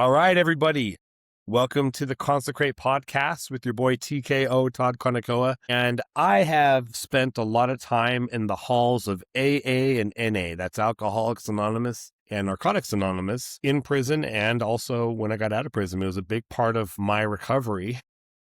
All right, everybody. Welcome to the Consecrate podcast with your boy TKO Todd Konakoa. And I have spent a lot of time in the halls of AA and NA. That's Alcoholics Anonymous and Narcotics Anonymous in prison. And also when I got out of prison, it was a big part of my recovery.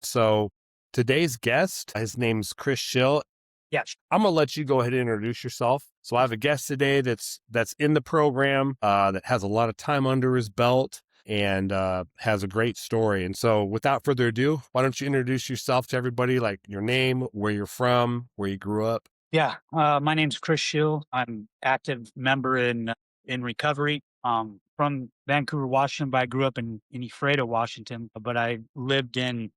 So today's guest, his name's Schill. Yes. I'm going to let you go ahead and introduce yourself. So I have a guest today that's in the program, that has a lot of time under his belt and has a great story. And so without further ado, why don't you introduce yourself to everybody, like your name, where you're from, where you grew up? Yeah. My name's Schill. I'm active member in recovery. From Vancouver, Washington, but I grew up in Ephrata, Washington. But I lived in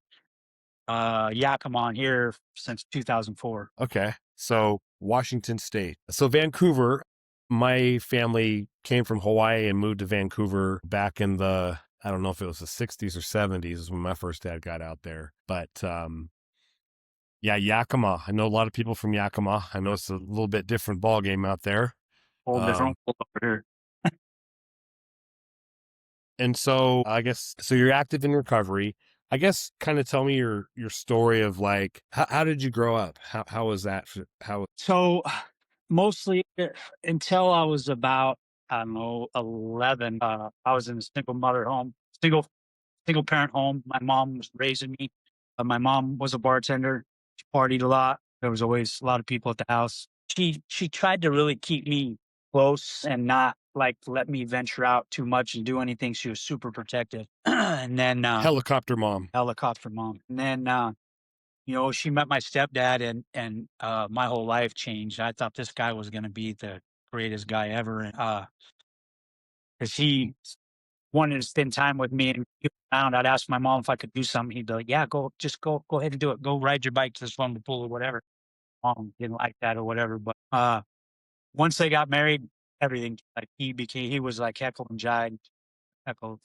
Yakima here since 2004. Okay. So Washington State. So Vancouver, my family came from Hawaii and moved to Vancouver back in the, I don't know if it was the 60s or 70s is when my first dad got out there. But yeah, Yakima. I know a lot of people from Yakima. I know it's a little bit different ball game out there. Whole different world over here. And so I guess, so you're active in recovery. I guess kind of tell me your story of like, how did you grow up? How was that? So mostly until I was about, I don't know, 11, I was in a single mother home, single parent home. My mom was raising me. My mom was a bartender. She partied a lot. There was always a lot of people at the house. She tried to really keep me close and not like let me venture out too much and do anything. She was super protective. And then Helicopter mom. helicopter mom. And then she met my stepdad and my whole life changed. I thought this guy was gonna be the greatest guy ever. And because he wanted to spend time with me and be around. I'd ask my mom if I could do something. He'd be like, "Yeah, go ahead and do it. Go ride your bike to the swimming pool or whatever." Mom didn't like that or whatever. But once they got married, everything like he was like Heckle and Hyde, Heckle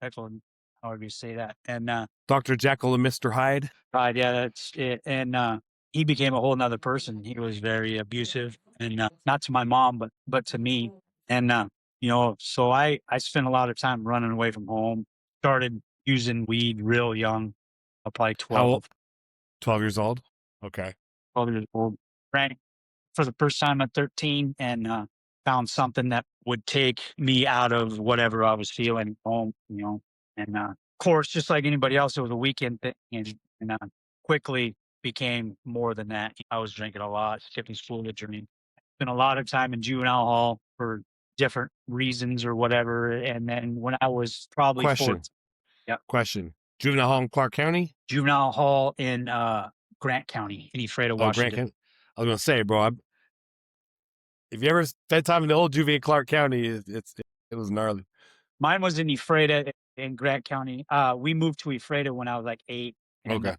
and however you say that. And Dr. Jekyll and Mr. Hyde. right, yeah, that's it. And he became a whole nother person. He was very abusive, and not to my mom, but to me. And so I spent a lot of time running away from home. Started using weed real young, probably How 12, old? 12 years old. Okay. 12 years old. Drank for the first time at 13, and found something that would take me out of whatever I was feeling at home. And of course, just like anybody else, it was a weekend thing, and quickly became more than that. I was drinking a lot, skipping school to drink. Spent a lot of time in juvenile hall for different reasons or whatever. And then when I was probably Question. 14, yeah, Question. Juvenile hall in Clark County? juvenile hall in Grant County in Ephrata, Oh, Grant Washington. County. I was going to say, bro, if you ever spent time in the old juvie in Clark County, it was gnarly. Mine was in Ephrata in Grant County. We moved to Ephrata when I was like 8, and Okay.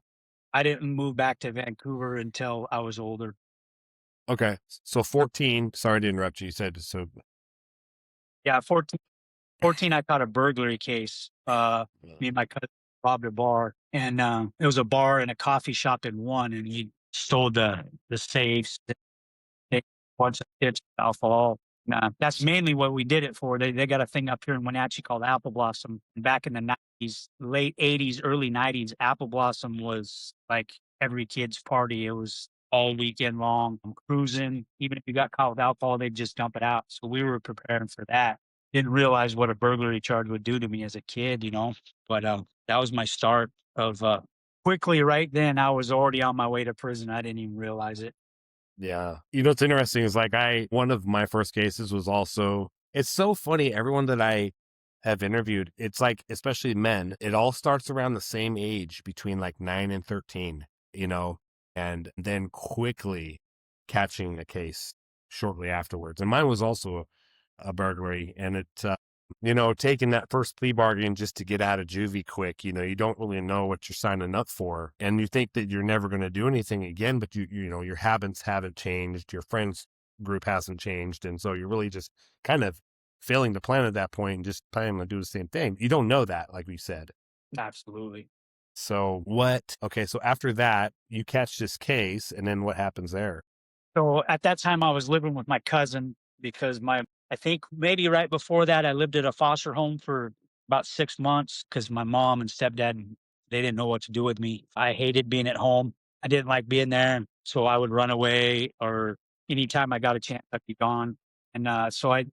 I didn't move back to Vancouver until I was older. Okay. So 14, sorry to interrupt you. You said, so Yeah, 14, I caught a burglary case. Me and my cousin robbed a bar, and it was a bar and a coffee shop in one, and he stole the safes, a bunch of chips, alcohol. Nah, that's mainly what we did it for. They got a thing up here in Wenatchee called Apple Blossom. Back in the 90s, late 80s, early 90s, Apple Blossom was like every kid's party. It was all weekend long. I'm cruising. Even if you got caught with alcohol, they'd just dump it out. So we were preparing for that. Didn't realize what a burglary charge would do to me as a kid. But that was my start of quickly right then. I was already on my way to prison. I didn't even realize it. yeah. What's interesting is like one of my first cases was also, it's so funny. Everyone that I have interviewed, it's like, especially men, it all starts around the same age between like 9 and 13, and then quickly catching a case shortly afterwards. And mine was also a burglary, and it, taking that first plea bargain just to get out of juvie quick, you don't really know what you're signing up for. And you think that you're never going to do anything again, but your habits haven't changed. Your friends group hasn't changed. And so you're really just kind of failing to plan at that point and just planning to do the same thing. You don't know that, like we said. Absolutely. So so after that, you catch this case, and then what happens there? So at that time, I was living with my cousin because I think maybe right before that, I lived at a foster home for about 6 months because my mom and stepdad, they didn't know what to do with me. I hated being at home. I didn't like being there, so I would run away, or anytime I got a chance, I'd be gone. And, so I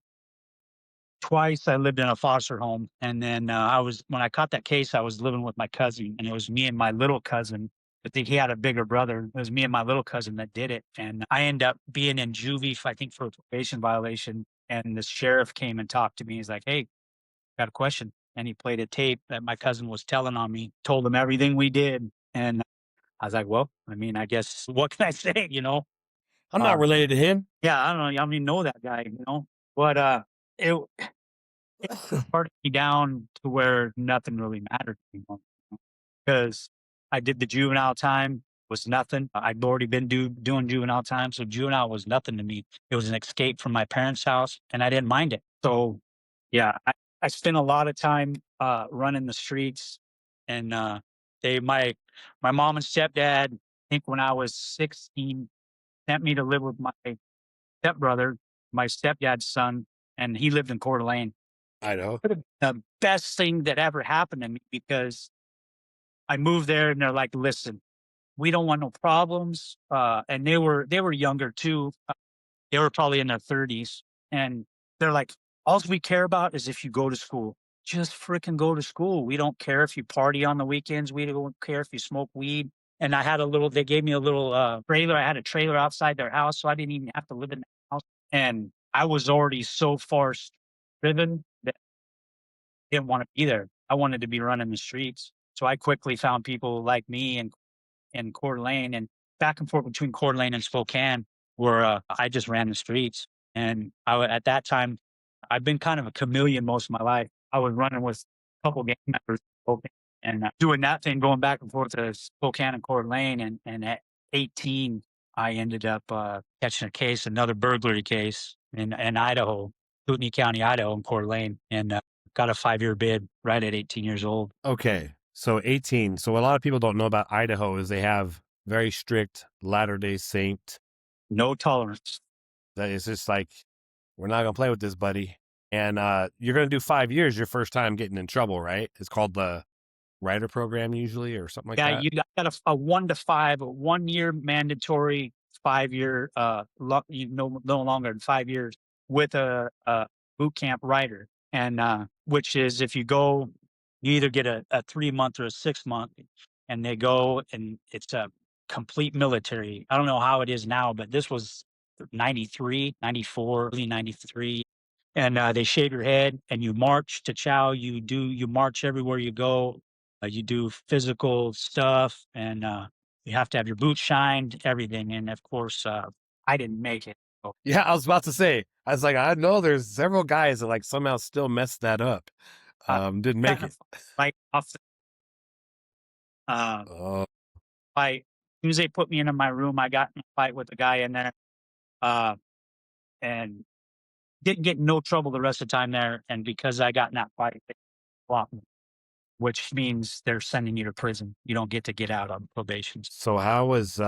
twice I lived in a foster home, and then, I was when I caught that case, I was living with my cousin, and it was me and my little cousin. I think he had a bigger brother. It was me and my little cousin that did it, and I ended up being in juvie, I think, for a probation violation, and the sheriff came and talked to me. He's like, "Hey, got a question." And he played a tape that my cousin was telling on me, told him everything we did, and I was like, "Well, I mean, I guess what can I say?" You know? I'm Uh, not related to him. yeah, I don't know. I don't even know that guy, you know? But, it parted me down to where nothing really mattered anymore, because I did the juvenile time, was nothing. I'd already been doing juvenile time, so juvenile was nothing to me. It was an escape from my parents' house, and I didn't mind it. So, yeah, I spent a lot of time running the streets, and they my mom and stepdad, I think when I was 16, sent me to live with my stepbrother, my stepdad's son, and he lived in Coeur d'Alene. Idaho. Could've the best thing that ever happened to me, because I moved there and they're like, "Listen, we don't want no problems." And they were younger too. They were probably in their 30s, and they're like, "All we care about is if you go to school. Just freaking go to school. We don't care if you party on the weekends. We don't care if you smoke weed." And I had a little. They gave me a little trailer. I had a trailer outside their house, so I didn't even have to live in the house. And I was already so far driven that I didn't want to be there. I wanted to be running the streets. So I quickly found people like me in Coeur d'Alene, and back and forth between Coeur d'Alene and Spokane, where I just ran the streets. And at that time, I've been kind of a chameleon most of my life. I was running with a couple gang members in Spokane, and doing that thing, going back and forth to Spokane and Coeur d'Alene. And at 18, I ended up catching a case, another burglary case in Idaho, Kootenai County, Idaho, in Coeur d'Alene, and got a 5-year bid right at 18 years old. Okay. So 18. So a lot of people don't know about Idaho is they have very strict Latter-day Saint. No tolerance. That is just like, we're not gonna play with this, buddy. And you're gonna do 5 years your first time getting in trouble, right? It's called the Rider program usually or something like Yeah, that. you got a 1 to 5, a 1-year mandatory, 5-year, you no longer than 5 years with a boot camp rider, and, which is if you go, you either get a 3-month or a 6-month, and they go and it's a complete military. I don't know how it is now, but this was 93, 94, early 93, and, they shave your head and you march to chow, you march everywhere you go. You do physical stuff, and you have to have your boots shined, everything. And of course, I didn't make it. So Yeah, I was about to say. I was like, I know there's several guys that like somehow still messed that up. I Didn't make got in a it. fight off. Uh, Oh, fight. As soon as they put me into my room, I got in a fight with the guy in there, uh, and didn't get in no trouble the rest of the time there. And because I got in that fight, they flopped me, which means they're sending you to prison. You don't get out on probation. so how was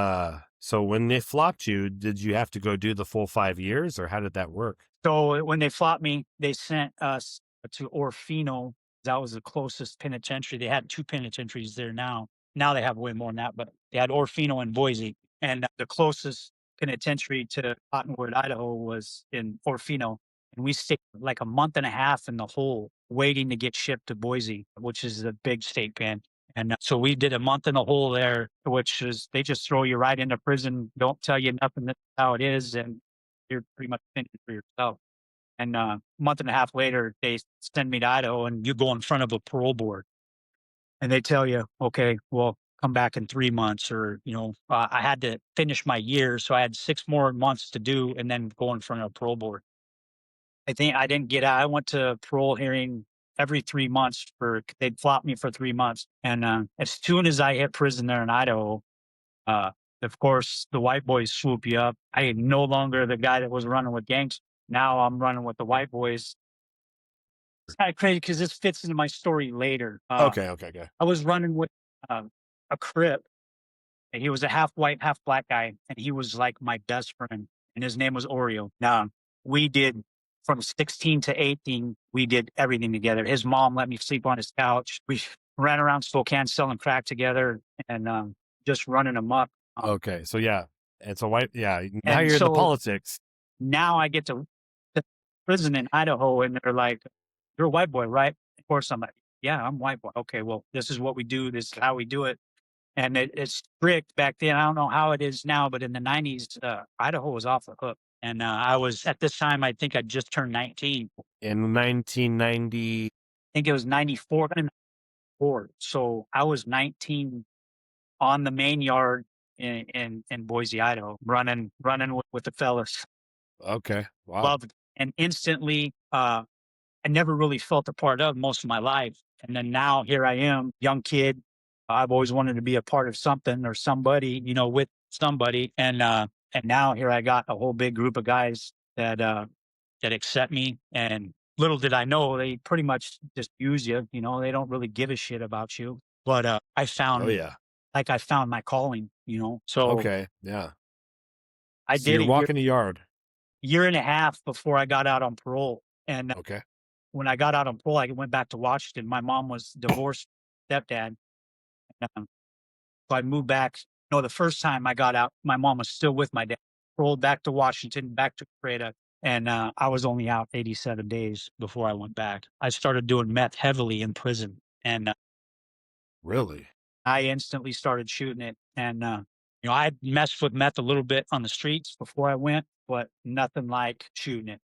so when they flopped you, did you have to go do the full 5 years or how did that work? So when they flopped me, they sent us to Orfino. That was the closest penitentiary. They had 2 penitentiaries there now. Now they have way more than that, but they had Orfino and Boise. And the closest penitentiary to Cottonwood, Idaho was in Orfino. And we stayed like a month and a half in the hole waiting to get shipped to Boise, which is a big state pen. And so we did a month in the hole there, which is they just throw you right into prison, don't tell you nothing. That's how it is. And you're pretty much thinking for yourself. And a month and a half later, they send me to Idaho, and you go in front of a parole board, and they tell you, okay, well, come back in 3 months, or I had to finish my year, so I had 6 more months to do, and then go in front of a parole board. I think I didn't get out. I went to parole hearing every 3 months for they'd flop me for 3 months, and as soon as I hit prison there in Idaho, uh, of course, the white boys swoop you up. I am no longer the guy that was running with gangs. Now I'm running with the white boys. It's kind of crazy because this fits into my story later. Okay, okay, okay. I was running with a Crip, and he was a half white, half black guy, and he was like my best friend, and his name was Oreo. Now we did from 16 to 18, we did everything together. His mom let me sleep on his couch. We ran around Spokane selling crack together and just running amok. Okay. So yeah. And so why yeah, now And you're in the so politics. now I get to prison in Idaho, and they're like, "You're a white boy, right?" Of course, I'm like, "Yeah, I'm white boy." Okay, well, this is what we do. This is how we do it. And it's strict back then. I don't know how it is now, but in the 90s, Idaho was off the hook. And I was at this time, I think I just turned 19. I In 1990. think it was 94. So I was 19 on the main yard in Boise, Idaho, running with the fellas. Okay. Wow. Loved and instantly I never really felt a part of most of my life. And then now here I am, young kid. I've always wanted to be a part of something or somebody, with somebody. And now here I got a whole big group of guys that accept me. And little did I know they pretty much just use you, they don't really give a shit about you. But Oh yeah. I found my calling, So Okay. Yeah. I So did you're a year walking a yard. year and a half before I got out on parole. And Okay. when I got out on parole, I went back to Washington. My mom was divorced stepdad. Um, so I moved back. No, the first time I got out, my mom was still with my dad. Rolled back to Washington, back to Creta, and I was only out 87 days before I went back. I started doing meth heavily in prison, and Really? I instantly started shooting it. And I messed with meth a little bit on the streets before I went, but nothing like shooting it.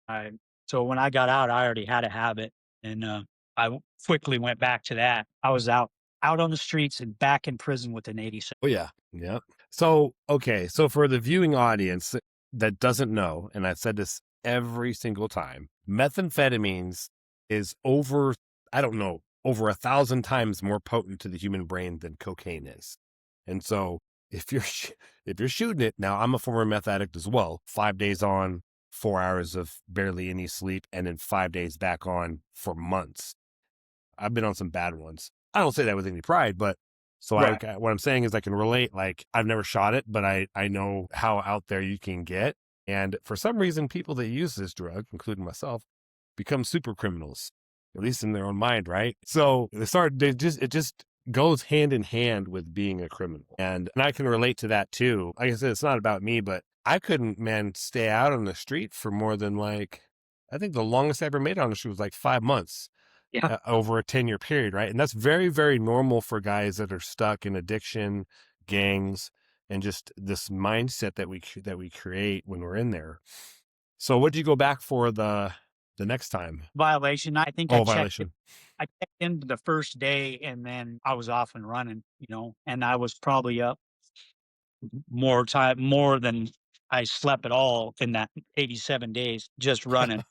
I So when I got out, I already had a habit, and quickly went back to that. I was out on the streets and back in prison within 87. Oh yeah. Yeah. So okay. So for the viewing audience that doesn't know, and I've said this every single time, methamphetamines is over, I don't know, over 1,000 times more potent to the human brain than cocaine is. And so if you're if you're shooting it now, I'm a former meth addict as well. 5 days on, 4 hours of barely any sleep, and then 5 days back on for months. I've been on some bad ones. I don't say that with any pride, but so Right. what I'm saying is I can relate. Like I've never shot it, but I know how out there you can get. And for some reason, people that use this drug, including myself, become super criminals, at least in their own mind, right? So it just goes hand in hand with being a criminal. And I can relate to that too. Like I said, it's not about me, but I couldn't, man, stay out on the street for more than like, I think the longest I ever made it on the street was like 5 months Yeah. over a 10-year period, right? And that's very, very normal for guys that are stuck in addiction, gangs, and just this mindset that we create when we're in there. So, what did you go back for the next time? Violation. I think Oh, violation. I checked in the first day, and then I was off and running. And I was probably up more than I slept at all in that 87 days, just running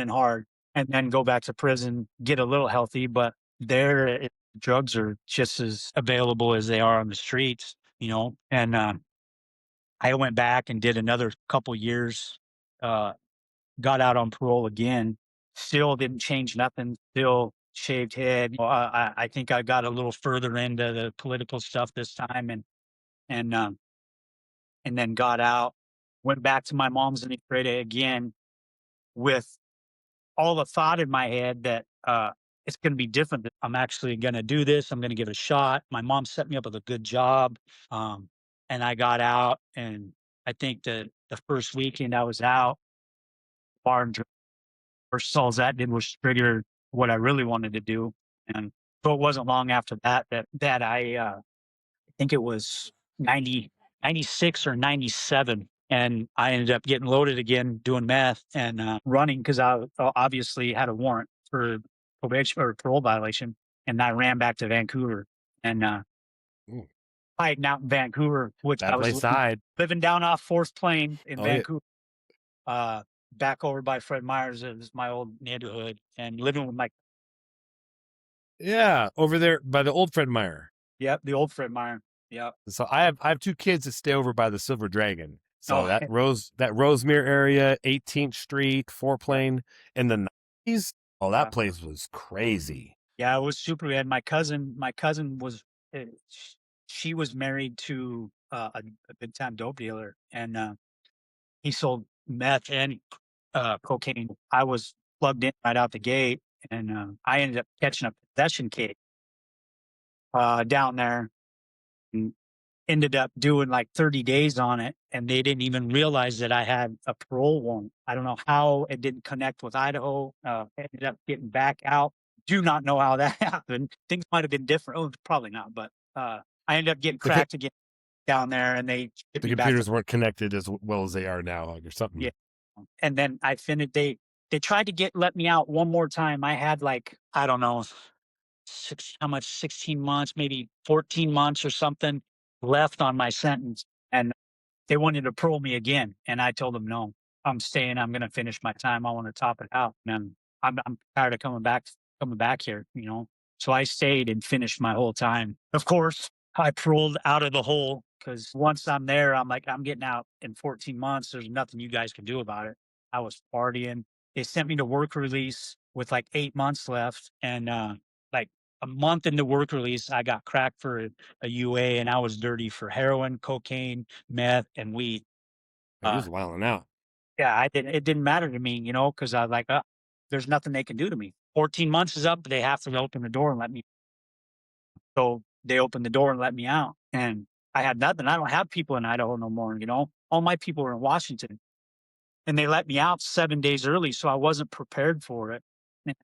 hard, and then go back to prison, get a little healthy. But there, drugs are just as available as they are on the streets, And I went back and did another couple years, uh, got out on parole again, still didn't change nothing, still shaved head. Well, I think I got a little further into the political stuff this time, and and then got out, went back to my mom's in Creta again with all the thought in my head that it's going to be different. That I'm actually going to do this. I'm going to give it a shot. My mom set me up with a good job, um, and I got out. And I think the first weekend I was out, bar and drink, first all that did was trigger what I really wanted to do. And so it wasn't long after that I think it was 96 or 97. And I ended up getting loaded again doing meth and running because I obviously had a warrant for probation or parole violation. And I ran back to Vancouver and Ooh, hiding out in Vancouver, which I that was place side. living down off Fourth Plain in Oh yeah, Vancouver, uh, back over by Fred Meyer's. It was my old neighborhood and living with my, yeah, over there by the old Fred Meyer. yep, the old Fred Meyer. Yep. So I have two kids that stay over by the Silver Dragon. So Oh, that Rosemere area, 18th Street, Four yeah. Plane, in the 90s. Oh, that Yeah. place was crazy. Yeah, it was super good. My cousin was, she was married to a big time dope dealer, and he sold meth and cocaine. I was plugged in right out the gate, and I ended up catching a possession case down there, and ended up doing like 30 days on it, and they didn't even realize that I had a parole warrant. I don't know how it didn't connect with Idaho. Ended up getting back out. Do not know how that happened. Things might have been different. Oh, probably not, but I ended up getting The co cracked again down there, and they shipped the me back to computers weren't connected as well as they are now or yeah. something. And then I finished. They tried to get let me out one more time. I had like I don't know how much 16 months, maybe 14 months or something left on my sentence, and they wanted to parole me again, and I told them, "No, I'm staying. I'm gonna finish my time. I wanna top it out, and I'm tired of coming back here," you know? So I stayed and finished my whole time. Of course, I paroled out of the hole because once I'm there, I'm like, "I'm getting out in 14 months. There's nothing you guys can do about it." I was partying. They sent me to work release with, like, 8 months left, and, like, a month into work release, I got cracked for a UA, and I was dirty for heroin, cocaine, meth, and weed. He Uh, was wilding out. yeah, it didn't matter to me, you know, because I was like, there's nothing they can do to me. 14 months is up, but they have to open the door and let me so they opened the door and let me out, and I had nothing. I don't have people in Idaho no more, you know? All my people are in Washington, and they let me out 7 days early, so I wasn't prepared for it,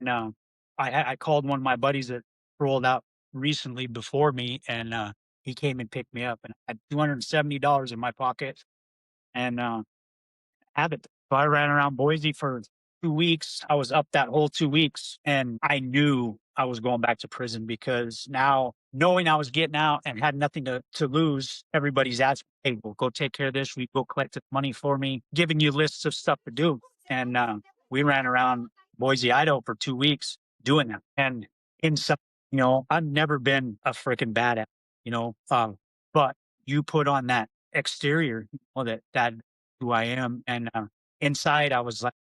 and, I called one of my buddies that rolled out recently before me, and, he came and picked me up, and I had $270 in my pocket, and, habit. So I ran around Boise for 2 weeks. I was up that whole 2 weeks, and I knew I was going back to prison because now knowing I was getting out and had nothing to lose, everybody's asking, "Hey, well, go take care of this. We go collect the money for me," giving you lists of stuff to do. And, we ran around Boise, Idaho for 2 weeks doing that. And in some you know, I've never been a freaking badass, you know, but you put on that exterior, well, that who I am, and, inside, I was like,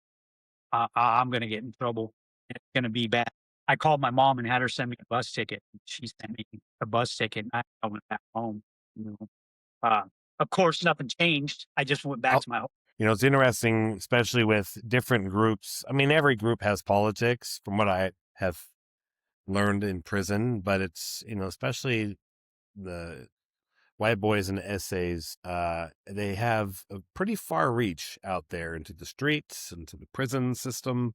I'm gonna get in trouble. It's gonna be bad." I called my mom and had her send me a bus ticket. She sent me a bus ticket, and I went back home, you know? Uh, of course, nothing changed. I just went back I'll to my home. It's interesting, especially with different groups. I mean, every group has politics from what I have learned in prison, but it's, especially the white boys and essays, they have a pretty far reach out there into the streets, into the prison system,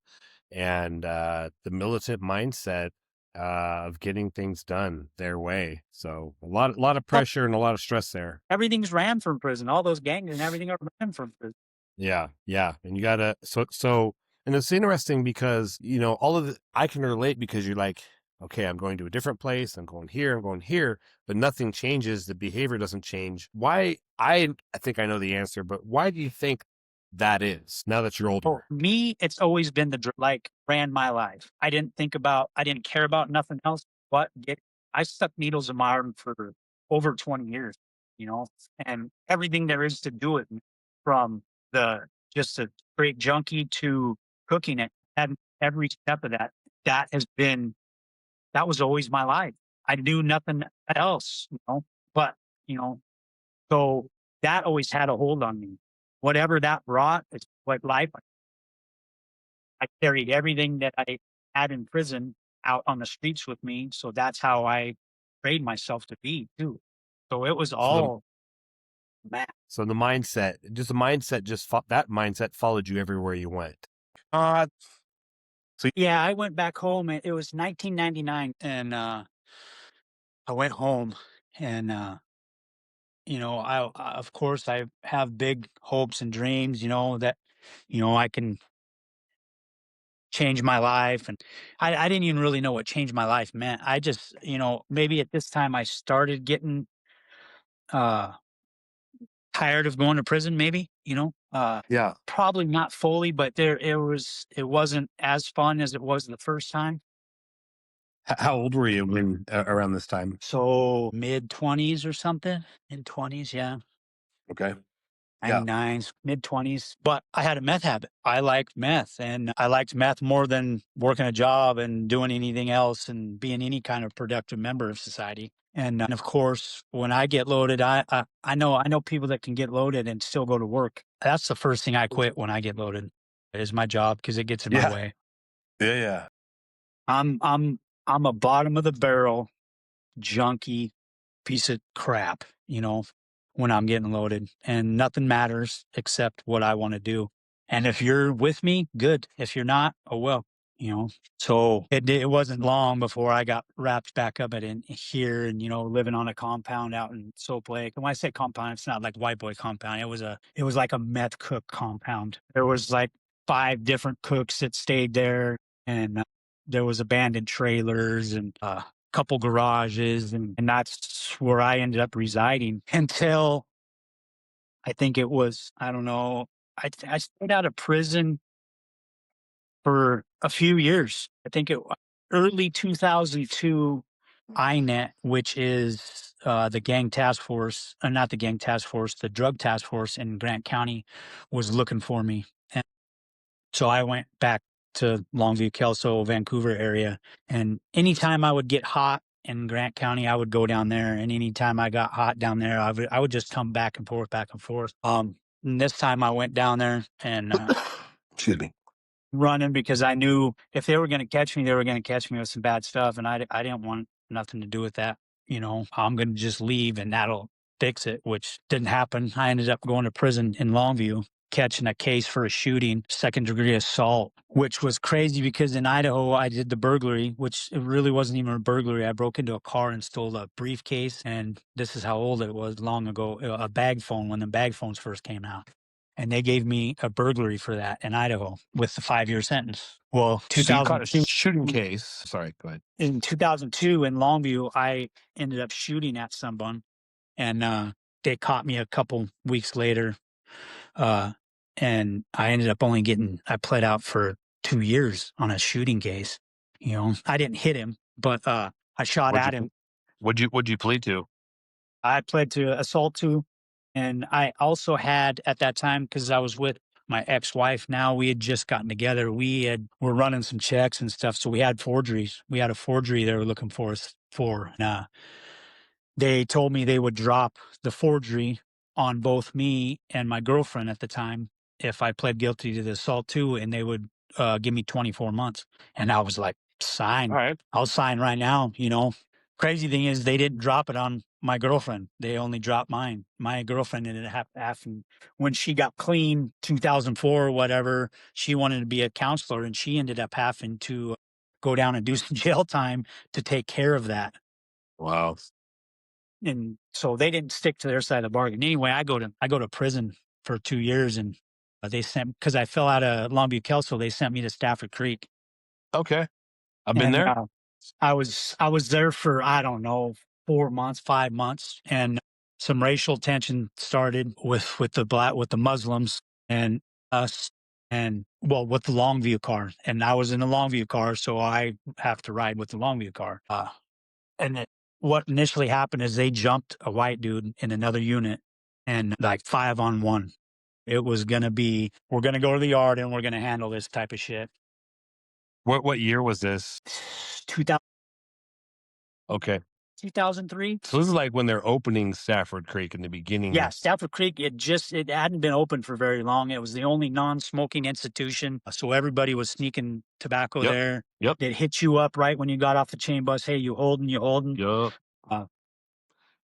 and the militant mindset of getting things done their way. So a lot of Well, pressure and a lot of stress there. everything's ran from prison. All those gangs and everything are ran from prison. Yeah, yeah, and you gotta and it's interesting because all of I can relate because you're like, okay, I'm going to a different place, I'm going here, but nothing changes. The behavior doesn't change. Why? I think I know the answer, but why do you think that is? Now that you're Oh, older, me, it's always been like, ran my life. I didn't care about nothing else but get I stuck needles in my arm for over 20 years, you know, and everything there is to do it, from the just a straight junkie to cooking it, and every step of that, that has been that was always my life. I knew nothing else, you know, but, you know, so that always had a hold on me. Whatever that brought, it's what life I carried everything that I had in prison out on the streets with me, so that's how I trained myself to be too. So it was so the all ma so the mindset, that mindset followed you everywhere you went. So Yeah, I went back home, and it was 1999, and, I went home, and, you know, of course, I have big hopes and dreams, you know, that, I can change my life, and I didn't even really know what change my life meant. I just, maybe at this time I started getting, uh tired of going to prison, maybe, yeah, probably not fully, but it wasn't as fun as it was the first time. how old were you when around this time? So mid-20s or something, mid-20s, yeah. Okay, yeah. 99s, mid-20s, but I had a meth habit. I liked meth, and I liked meth more than working a job and doing anything else and being any kind of productive member of society. And of course, when I get loaded, I know people that can get loaded and still go to work. That's the first thing I quit when I get loaded. is my job because it gets in my Yeah. way. Yeah. Yeah. I'm I'm I'm a bottom of the barrel junky piece of crap, when I'm getting loaded, and nothing matters except what I want to do. And if you're with me, good. If you're not, oh well, you know. So it wasn't long before I got wrapped back up in here, and living on a compound out in Soap Lake. And when I say compound, it's not like white boy compound. It was like a meth cook compound. There was like 5 different cooks that stayed there, and there was abandoned trailers and couple garages, and that's where I ended up residing until I think it was, I don't know, I stayed out of prison for a few years. I think it early 2002 INET, which is the gang task force, not the gang task force, the drug task force in Grant County was looking for me. So I went back to Longview, Kelso, Vancouver area, and anytime I would get hot in Grant County, I would go down there, and anytime I got hot down there, I would just come back and forth, back and forth. And this time I went down there and Excuse me. running because I knew if they were going to catch me, they were going to catch me with some bad stuff, and I didn't want nothing to do with that. I'm going to just leave, and that'll fix it, which didn't happen. I ended up going to prison in Longview, catching a case for a shooting, second degree assault, which was crazy because in Idaho, I did the burglary, which it really wasn't even a burglary. I broke into a car and stole a briefcase. And this is how old it was long ago, a bag phone when the bag phones first came out. And they gave me a burglary for that in Idaho with the 5-year sentence. Well, So you caught a 2002, shooting case. Sorry, go ahead. in 2002 in Longview, I ended up shooting at someone, and they caught me a couple weeks later. Uh, and I ended up I pled out for 2 years on a shooting case. I didn't hit him, but I shot What'd at you him. what'd you plead to? I pled to assault to, and I also had at that time because I was with my ex-wife. Now we had just gotten together. We're running some checks and stuff, so we had forgeries. We had a forgery they were looking for us for. And, they told me they would drop the forgery on both me and my girlfriend at the time if I pled guilty to the assault too, and they would give me 24 months. And I was like, All sign. right. I'll sign right now. Crazy thing is they didn't drop it on my girlfriend. They only dropped mine. My girlfriend ended up having, when she got clean, 2004 or whatever, she wanted to be a counselor, and she ended up having to go down and do some jail time to take care of that. Wow. And so they didn't stick to their side of the bargain. Anyway, I go to prison for 2 years, and they sent, because I fell out of Longview Kelso, they sent me to Stafford Creek, Okay. I've been and there. I was there for, I don't know, 4 months, 5 months, and some racial tension started with the Muslims and us, and well, with the Longview car, and I was in the Longview car, so I have to ride with the Longview car. And what initially happened is they jumped a white dude in another unit, and like 5-on-1. It was gonna be, we're gonna go to the yard and we're gonna handle this type of shit. What year was this? 2000, Okay. 2003. So this is like when they're opening Stafford Creek in the Yeah, beginning. Stafford Creek, it hadn't been open for very long. It was the only non-smoking institution, so everybody was sneaking tobacco Yep. there. Yep. They'd hit you up right when you got off the chain bus. Hey, you holding? You holding? Yep. Uh,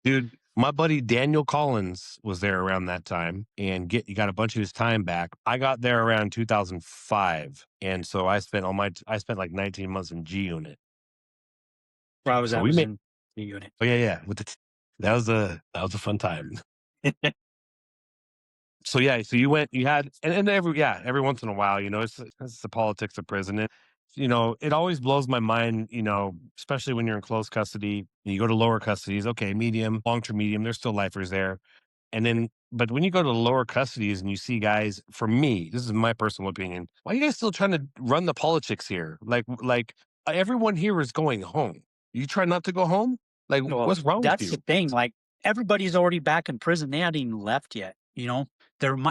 Dude, my buddy Daniel Collins was there around that time and he got a bunch of his time back. I got there around 2005. And so I spent like 19 months in G unit. where I was So at we was made in the unit. oh yeah, yeah. That was a fun time. So yeah, so you had and every once in a while, it's the politics of prison. It always blows my mind, especially when you're in close custody and you go to lower custodies, okay, medium, long-term medium, there's still lifers there. And then but when you go to the lower custodies and you see guys, for me, this is my personal opinion, why are you guys still trying to run the politics here? Everyone here is going home. You try not to go home? Like, Well, what's wrong with that's the you? thing. Like, everybody's already back in prison. They hadn't even left yet.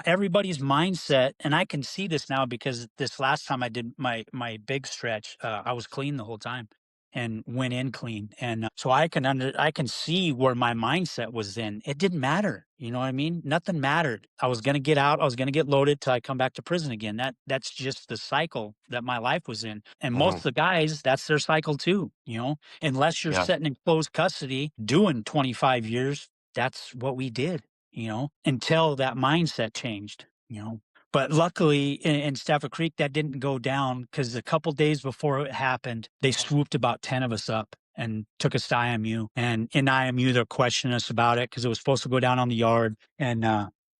Everybody's mindset, and I can see this now because this last time I did my big stretch, I was clean the whole time, and went in clean. And so I can see where my mindset was in. It didn't matter. You know what I mean? Nothing mattered. I was going to get out. I was going to get loaded till I come back to prison again. That's just the cycle that my life was in. And most Mhm. of the guys, that's their cycle too, you know, unless you're Yeah. sitting in closed custody doing 25 years. That's what we did, you know, until that mindset changed, you know. But luckily in Stafford Creek, that didn't go down because a couple days before it happened, they swooped about 10 of us up and took us to IMU. And in IMU, they're questioning us about it because it was supposed to go down on the yard. And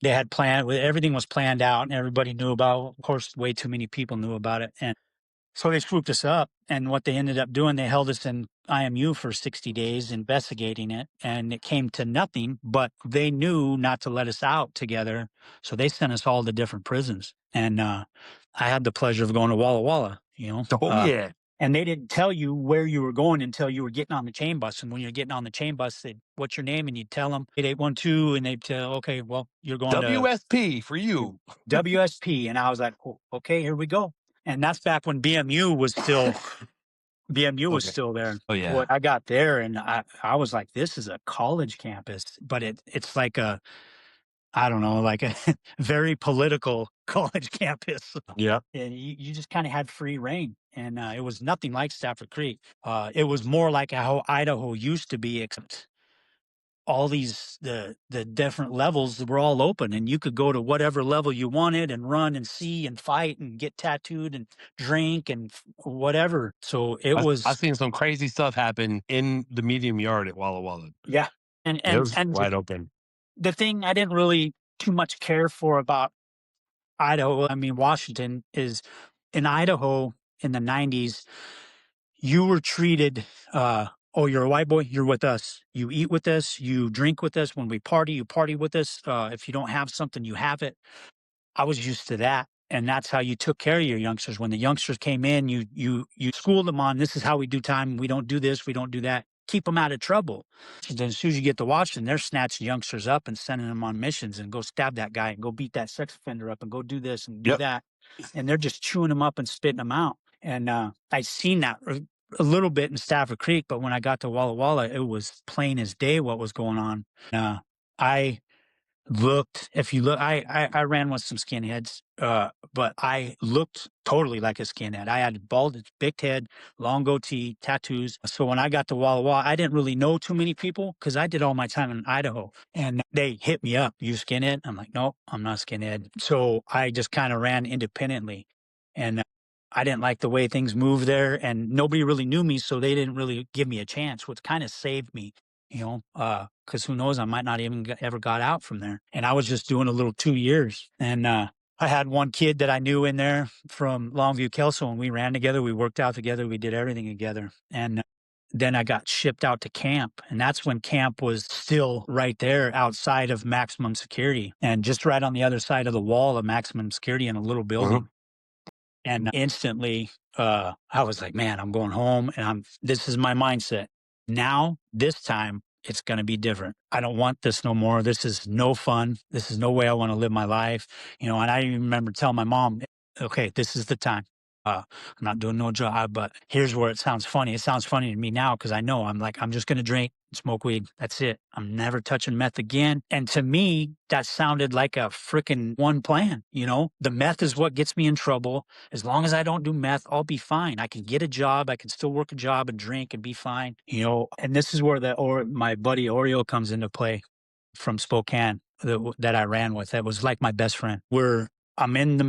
they had planned, everything was planned out and everybody knew about it. Of course, way too many people knew about it. And so they swooped us up, and what they ended up doing, they held us in IMU for 60 days investigating it, and it came to nothing, but they knew not to let us out together. So they sent us all to different prisons. And I had the pleasure of going to Walla Walla, you know. Oh yeah. And they didn't tell you where you were going until you were getting on the chain bus. And when you're getting on the chain bus, they'd, what's your name? And you'd tell them 8812, and they'd tell, okay, well, you're going to WSP for you. WSP. And I was like, "Oh, okay, here we go." And that's back when BMU was Okay. still there. Oh Boy, yeah. I got there and I was like, this is a college campus, but it's like a, I don't know, like a very political college campus. Yeah. And you just kind of had free reign. And it was nothing like Stafford Creek. It was more like how Idaho used to be, except all these the different levels were all open and you could go to whatever level you wanted and run and see and fight and get tattooed and drink and whatever. So it I've was, seen some crazy stuff happen in the medium yard at Walla Walla. yeah. And It was and wide open. the thing I didn't really too much care for about Idaho, I mean Washington, is in Idaho in the 90s you were treated, oh, you're a white boy, you're with us. You eat with us, you drink with us. When we party, you party with us. If you don't have something, you have it. I was used to that. And that's how you took care of your youngsters. When the youngsters came in, you schooled them on, this is how we do time. We don't do this, we don't do that. Keep them out of trouble. And then as soon as you get to Washington, they're snatching youngsters up and sending them on missions and go stab that guy and go beat that sex offender up and go do this and do Yep. that. And they're just chewing them up and spitting them out. And I seen that a little bit in Stafford Creek, but when I got to Walla Walla, it was plain as day what was going on. I looked, if you look, I ran with some skinheads, but I looked totally like a skinhead. I had bald, big head, long goatee, tattoos. So when I got to Walla Walla, I didn't really know too many people because I did all my time in Idaho. And they hit me up, you skinhead? I'm like, no, I'm not skinhead. So I just kind of ran independently. And I didn't like the way things moved there, and nobody really knew me, so they didn't really give me a chance, which kind of saved me, you know, because who knows, I might not even ever got out from there. And I was just doing a little 2 years. And I had one kid that I knew in there from Longview, Kelso, and we ran together. We worked out together. We did everything together. And then I got shipped out to camp. And that's when camp was still right there outside of maximum security and just right on the other side of the wall of maximum security in a little Mhm. building. And instantly, I was like, man, I'm going home and this is my mindset. Now, this time, it's going to be different. I don't want this no more. This is no fun. This is no way I want to live my life. You know, and I even remember telling my mom, okay, this is the time. I'm not doing no job, but here's where it sounds funny. It sounds funny to me now because I know I'm like, I'm just going to drink, smoke weed. That's it. I'm never touching meth again. And to me, that sounded like a freaking one plan. You know, the meth is what gets me in trouble. As long as I don't do meth, I'll be fine. I can get a job. I can still work a job and drink and be fine. You know, and this is where my buddy Oreo comes into play from Spokane that I ran with. That was like my best friend. I'm in the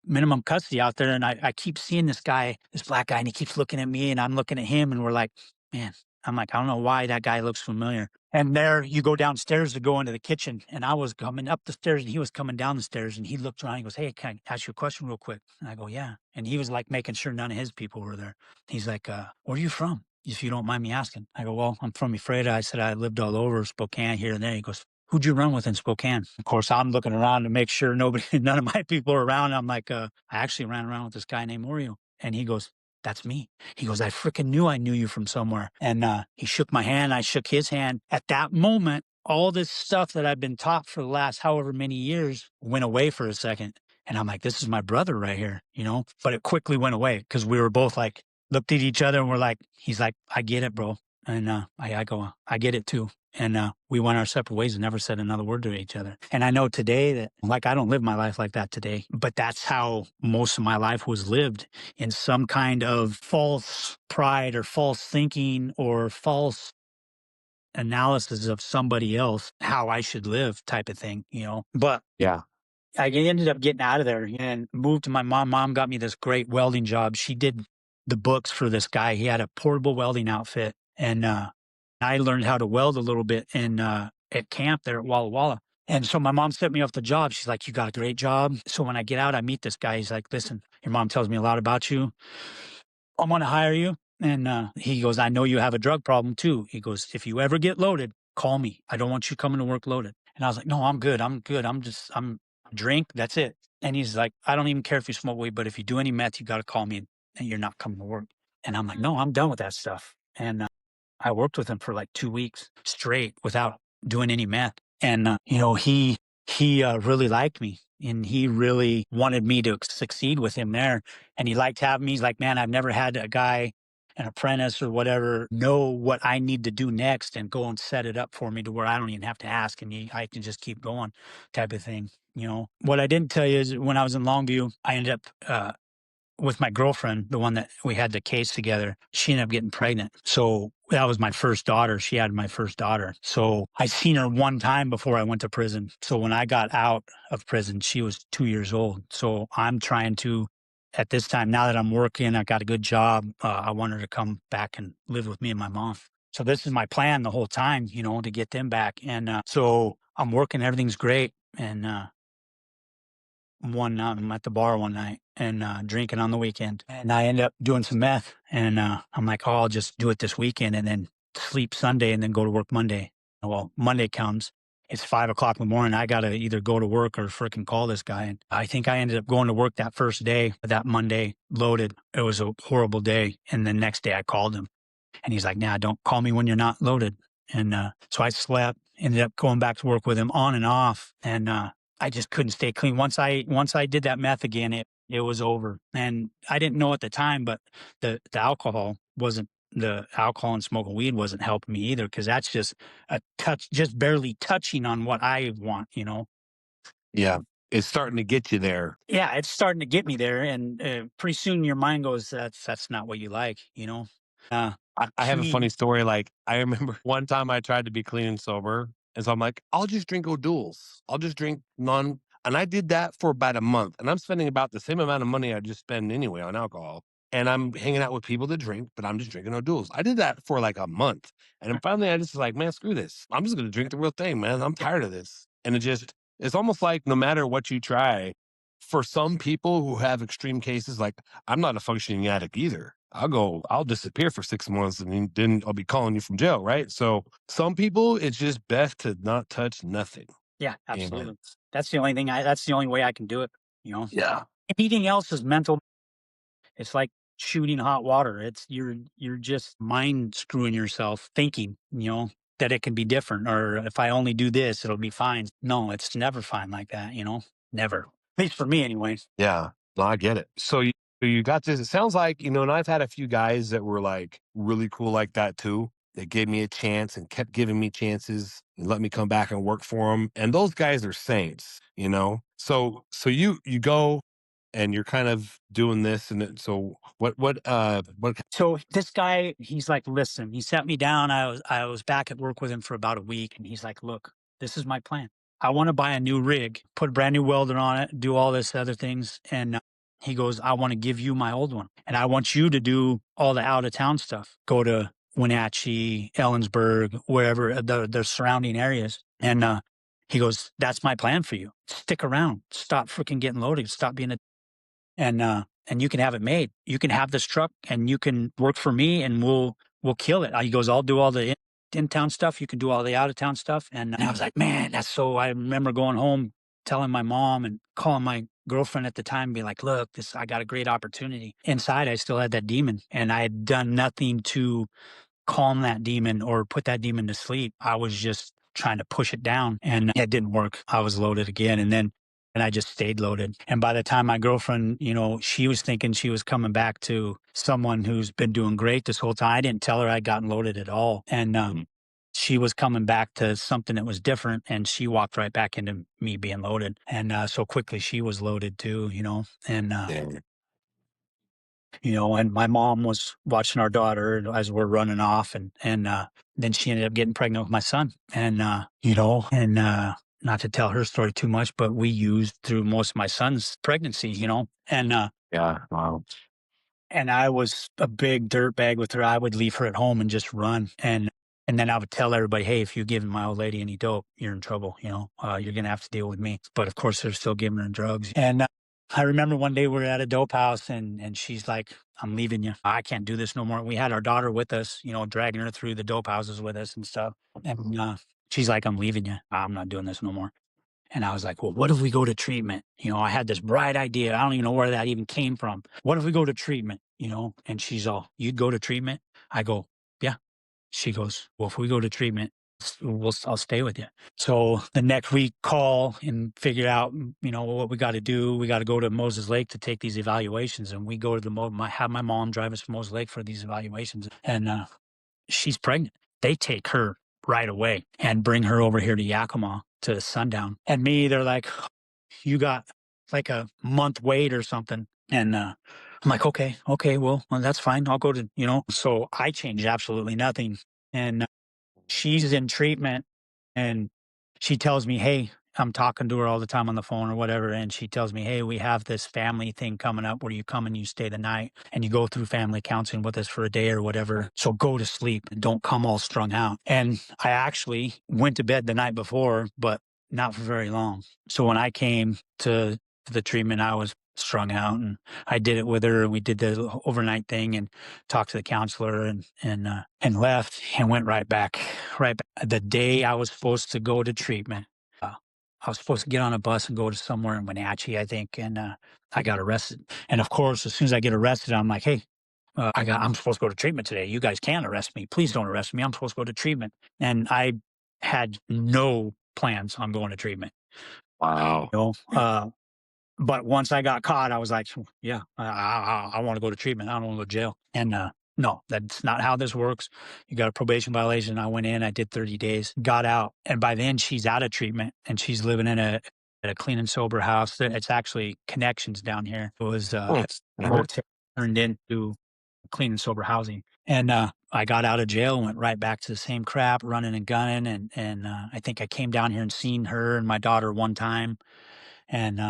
minimum custody out there, and I keep seeing this guy, this black guy, and he keeps looking at me, and I'm looking at him, and we're like, man, I'm like, I don't know why that guy looks familiar. And there you go downstairs to go into the kitchen, and I was coming up the stairs, and he was coming down the stairs, and he looked around, he goes, hey, can I ask you a question real quick? And I go, yeah. And he was like making sure none of his people were there. He's like, where are you from? If you don't mind me asking. I go, well, I'm from Ephrata. I said, I lived all over Spokane here and there. He goes, who'd you run with in Spokane? Of course, I'm looking around to make sure none of my people are around. I'm like, I actually ran around with this guy named Oreo. And he goes, that's me. He goes, I freaking knew I knew you from somewhere. And he shook my hand. I shook his hand. At that moment, all this stuff that I've been taught for the last however many years went away for a second. And I'm like, this is my brother right here, you know? But it quickly went away because we were both like, looked at each other and we're like, he's like, I get it, bro. And I go, I get it too. And we went our separate ways and never said another word to each other. And I know today that, like, I don't live my life like that today, but that's how most of my life was lived, in some kind of false pride or false thinking or false analysis of somebody else, how I should live type of thing, you know. But Yeah. I ended up getting out of there and moved to my mom. Mom got me this great welding job. She did the books for this guy. He had a portable welding outfit, and I learned how to weld a little bit in at camp there at Walla Walla. And so my mom sent me off the job. She's like, "You got a great job." So when I get out, I meet this guy. He's like, "Listen, your mom tells me a lot about you. I'm going to hire you." And he goes, "I know you have a drug problem too." He goes, "If you ever get loaded, call me. I don't want you coming to work loaded." And I was like, "No, I'm good. I'm good. I'm drink. That's it." And he's like, "I don't even care if you smoke weed, but if you do any meth, you got to call me and you're not coming to work." And I'm like, "No, I'm done with that stuff." And I worked with him for like 2 weeks straight without doing any meth. And, you know, he really liked me and he really wanted me to succeed with him there. And he liked having me. He's like, "Man, I've never had a guy, an apprentice or whatever, know what I need to do next and go and set it up for me to where I don't even have to ask and I can just keep going," type of thing. You know, what I didn't tell you is when I was in Longview, I ended up, with my girlfriend, the one that we had the case together, she ended up getting pregnant. So that was my first daughter. She had my first daughter. So I seen her one time before I went to prison. So when I got out of prison, she was 2 years old. So I'm trying to, at this time, now that I'm working, I got a good job. I want her to come back and live with me and my mom. So this is my plan the whole time, you know, to get them back. And so I'm working, everything's great. And one night, I'm at the bar one night and drinking on the weekend, and I end up doing some meth. And I'm like, "Oh, I'll just do it this weekend and then sleep Sunday and then go to work Monday." Well, Monday comes. It's 5 o'clock in the morning. I got to either go to work or freaking call this guy. And I think I ended up going to work that first day, that Monday, loaded. It was a horrible day. And the next day I called him and he's like, "Nah, don't call me when you're not loaded." And so I slept, ended up going back to work with him on and off. And I just couldn't stay clean. Once I did that meth again, it was over. And I didn't know at the time, but the alcohol and smoking weed wasn't helping me either, because that's just a touch, just barely touching on what I want, you know. Yeah. It's starting to get you there. Yeah, it's starting to get me there, and pretty soon your mind goes, "That's not what you like," you know. Uh, I have a funny he story. Like, I remember one time I tried to be clean and sober. And so I'm like, I'll just drink O'Doul's. I'll just drink non. And I did that for about a month. And I'm spending about the same amount of money I just spend anyway on alcohol. And I'm hanging out with people that drink, but I'm just drinking O'Doul's. I did that for like a month. And then finally I just was like, man, screw this. I'm just going to drink the real thing, man. I'm tired of this. And it's almost like no matter what you try, for some people who have extreme cases, like I'm not a functioning addict either. I'll disappear for 6 months and then I'll be calling you from jail, right? So some people, it's just best to not touch nothing. Yeah, And absolutely. That's the only way I can do it, you know? yeah, Anything else is mental. It's like shooting hot water. It's you're just mind screwing yourself thinking, you know, that it can be different, or if I only do this, it'll be fine. No, it's never fine like that, you know? Never. At least for me anyways. yeah, no, I get it. So you got this. It sounds like, and I've had a few guys that were like really cool like that too. They gave me a chance and kept giving me chances and let me come back and work for them. And those guys are saints. So you go and you're kind of doing this. And so what So this guy, he's like, "Listen," he sat me down. I was back at work with him for about a week, and he's like, "Look, this is my plan. I want to buy a new rig, put a brand new welder on it, do all this other things." And he goes, "I want to give you my old one, and I want you to do all the out of town stuff. Go to Wenatchee, Ellensburg, wherever the surrounding areas." And he goes, "That's my plan for you. Stick around. Stop freaking getting loaded. Stop being a and you can have it made. You can have this truck and you can work for me and we'll kill it." He goes, "I'll do all the in town stuff. You can do all the out of town stuff." And I was like, "Man, that's so." I remember going home, telling my mom and calling my girlfriend at the time, and be like, "Look, I got a great opportunity." Inside, I still had that demon, and I had done nothing to calm that demon or put that demon to sleep. I was just trying to push it down, and it didn't work. I was loaded again, and then and I just stayed loaded. And by the time my girlfriend, she was thinking she was coming back to someone who's been doing great this whole time. I didn't tell her I'd gotten loaded at all. And she was coming back to something that was different, and she walked right back into me being loaded. And so quickly she was loaded too, and Yeah. and my mom was watching our daughter as we're running off, and then she ended up getting pregnant with my son, and not to tell her story too much, but we used through most of my son's pregnancy, Yeah. Wow. and I was a big dirtbag with her. I would leave her at home and just run. And then I would tell everybody, hey, if you're giving my old lady any dope, you're in trouble. You're going to have to deal with me. But of course, they're still giving her drugs. And I remember one day we were at a dope house, and she's like, I'm leaving you. I can't do this no more. We had our daughter with us, dragging her through the dope houses with us and stuff. And she's like, I'm leaving you. I'm not doing this no more. And I was like, well, what if we go to treatment? I had this bright idea. I don't even know where that even came from. What if we go to treatment? And she's all, you'd go to treatment? I go, yeah. She goes, well, if we go to treatment, I'll stay with you. So the next week, call and figure out, what we got to do. We got to go to Moses Lake to take these evaluations. And we go to have my mom drive us to Moses Lake for these evaluations. And she's pregnant. They take her right away and bring her over here to Yakima to Sundown. And me, they're like, you got like a month wait or something. And I'm like, okay, well, that's fine. I'll go to. So I changed absolutely nothing. And she's in treatment, and she tells me, hey, I'm talking to her all the time on the phone or whatever. And she tells me, hey, we have this family thing coming up where you come and you stay the night and you go through family counseling with us for a day or whatever. So go to sleep and don't come all strung out. And I actually went to bed the night before, but not for very long. So when I came to the treatment, I was strung out, and I did it with her. We did the overnight thing and talked to the counselor, and left and went right back. The day I was supposed to go to treatment, I was supposed to get on a bus and go to somewhere in Wenatchee, I think, and I got arrested. And of course, as soon as I get arrested, I'm like, hey, I'm supposed to go to treatment today. You guys can't arrest me. Please don't arrest me. I'm supposed to go to treatment. And I had no plans on going to treatment. Wow. You know, but once I got caught, I was like, yeah, I want to go to treatment. I don't want to go to jail. And no, that's not how this works. You got a probation violation. I went in, I did 30 days, got out. And by then she's out of treatment, and she's living at a clean and sober house. It's actually Connections down here. It was Oh, a hotel turned into clean and sober housing. And I got out of jail and went right back to the same crap, running and gunning. And I think I came down here and seen her and my daughter one time, and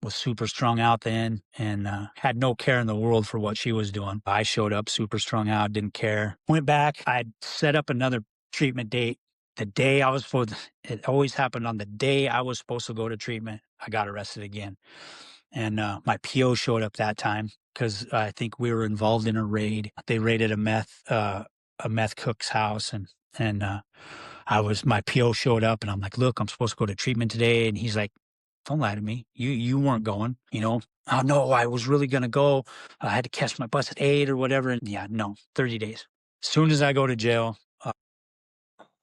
was super strung out then, and had no care in the world for what she was doing. I showed up super strung out, didn't care. Went back. I'd set up another treatment date. The day I was supposed it always happened on the day I was supposed to go to treatment, I got arrested again. And my PO showed up that time because I think we were involved in a raid. They raided a meth cook's house, and my PO showed up, and I'm like, look, I'm supposed to go to treatment today. And he's like, don't lie to me. You weren't going, Oh no, I was really gonna go. I had to catch my bus at 8 or whatever. And yeah, no, 30 days. As soon as I go to jail,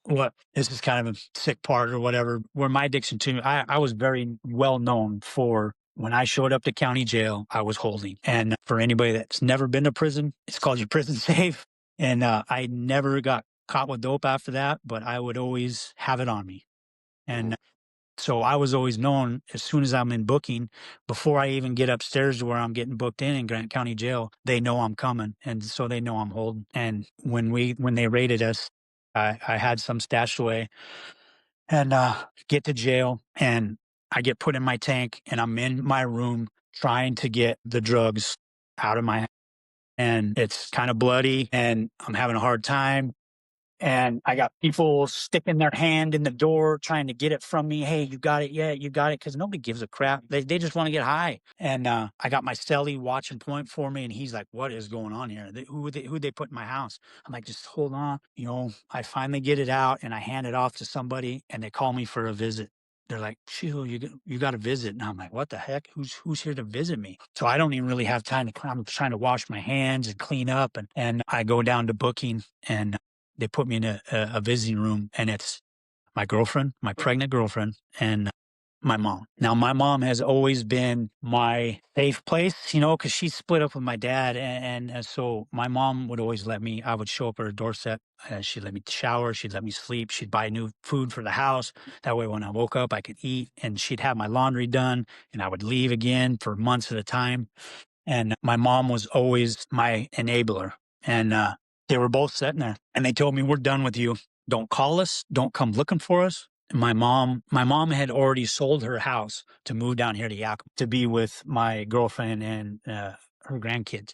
what this is kind of a sick part or whatever, where my addiction to I was very well known for when I showed up to county jail, I was holding. And for anybody that's never been to prison, it's called your prison safe. And I never got caught with dope after that, but I would always have it on me. And so I was always known, as soon as I'm in booking, before I even get upstairs to where I'm getting booked in Grant County Jail, they know I'm coming. And so they know I'm holding. And when they raided us, I had some stashed away, and get to jail, and I get put in my tank, and I'm in my room trying to get the drugs out of my, and it's kind of bloody, and I'm having a hard time. And I got people sticking their hand in the door trying to get it from me. Hey, you got it? Yeah, you got it. Because nobody gives a crap. They just want to get high. And I got my cellie watching point for me, and he's like, "What is going on here? Who they put in my house?" I'm like, "Just hold on." I finally get it out, and I hand it off to somebody, and they call me for a visit. They're like, "Schill, you got to visit." And I'm like, "What the heck? Who's here to visit me?" So I don't even really have time to. I'm trying to wash my hands and clean up, and I go down to booking, and they put me in a visiting room, and it's my girlfriend, my pregnant girlfriend, and My mom. Now, my mom has always been my safe place, because she split up with my dad, and so my mom would always let me. I would show up at her doorstep. She'd let me shower. She'd let me sleep. She'd buy new food for the house. That way, when I woke up, I could eat. And she'd have my laundry done, and I would leave again for months at a time. And my mom was always my enabler. And they were both sitting there, and they told me, "We're done with you. Don't call us. Don't come looking for us." My mom had already sold her house to move down here to Yakima to be with my girlfriend and her grandkids,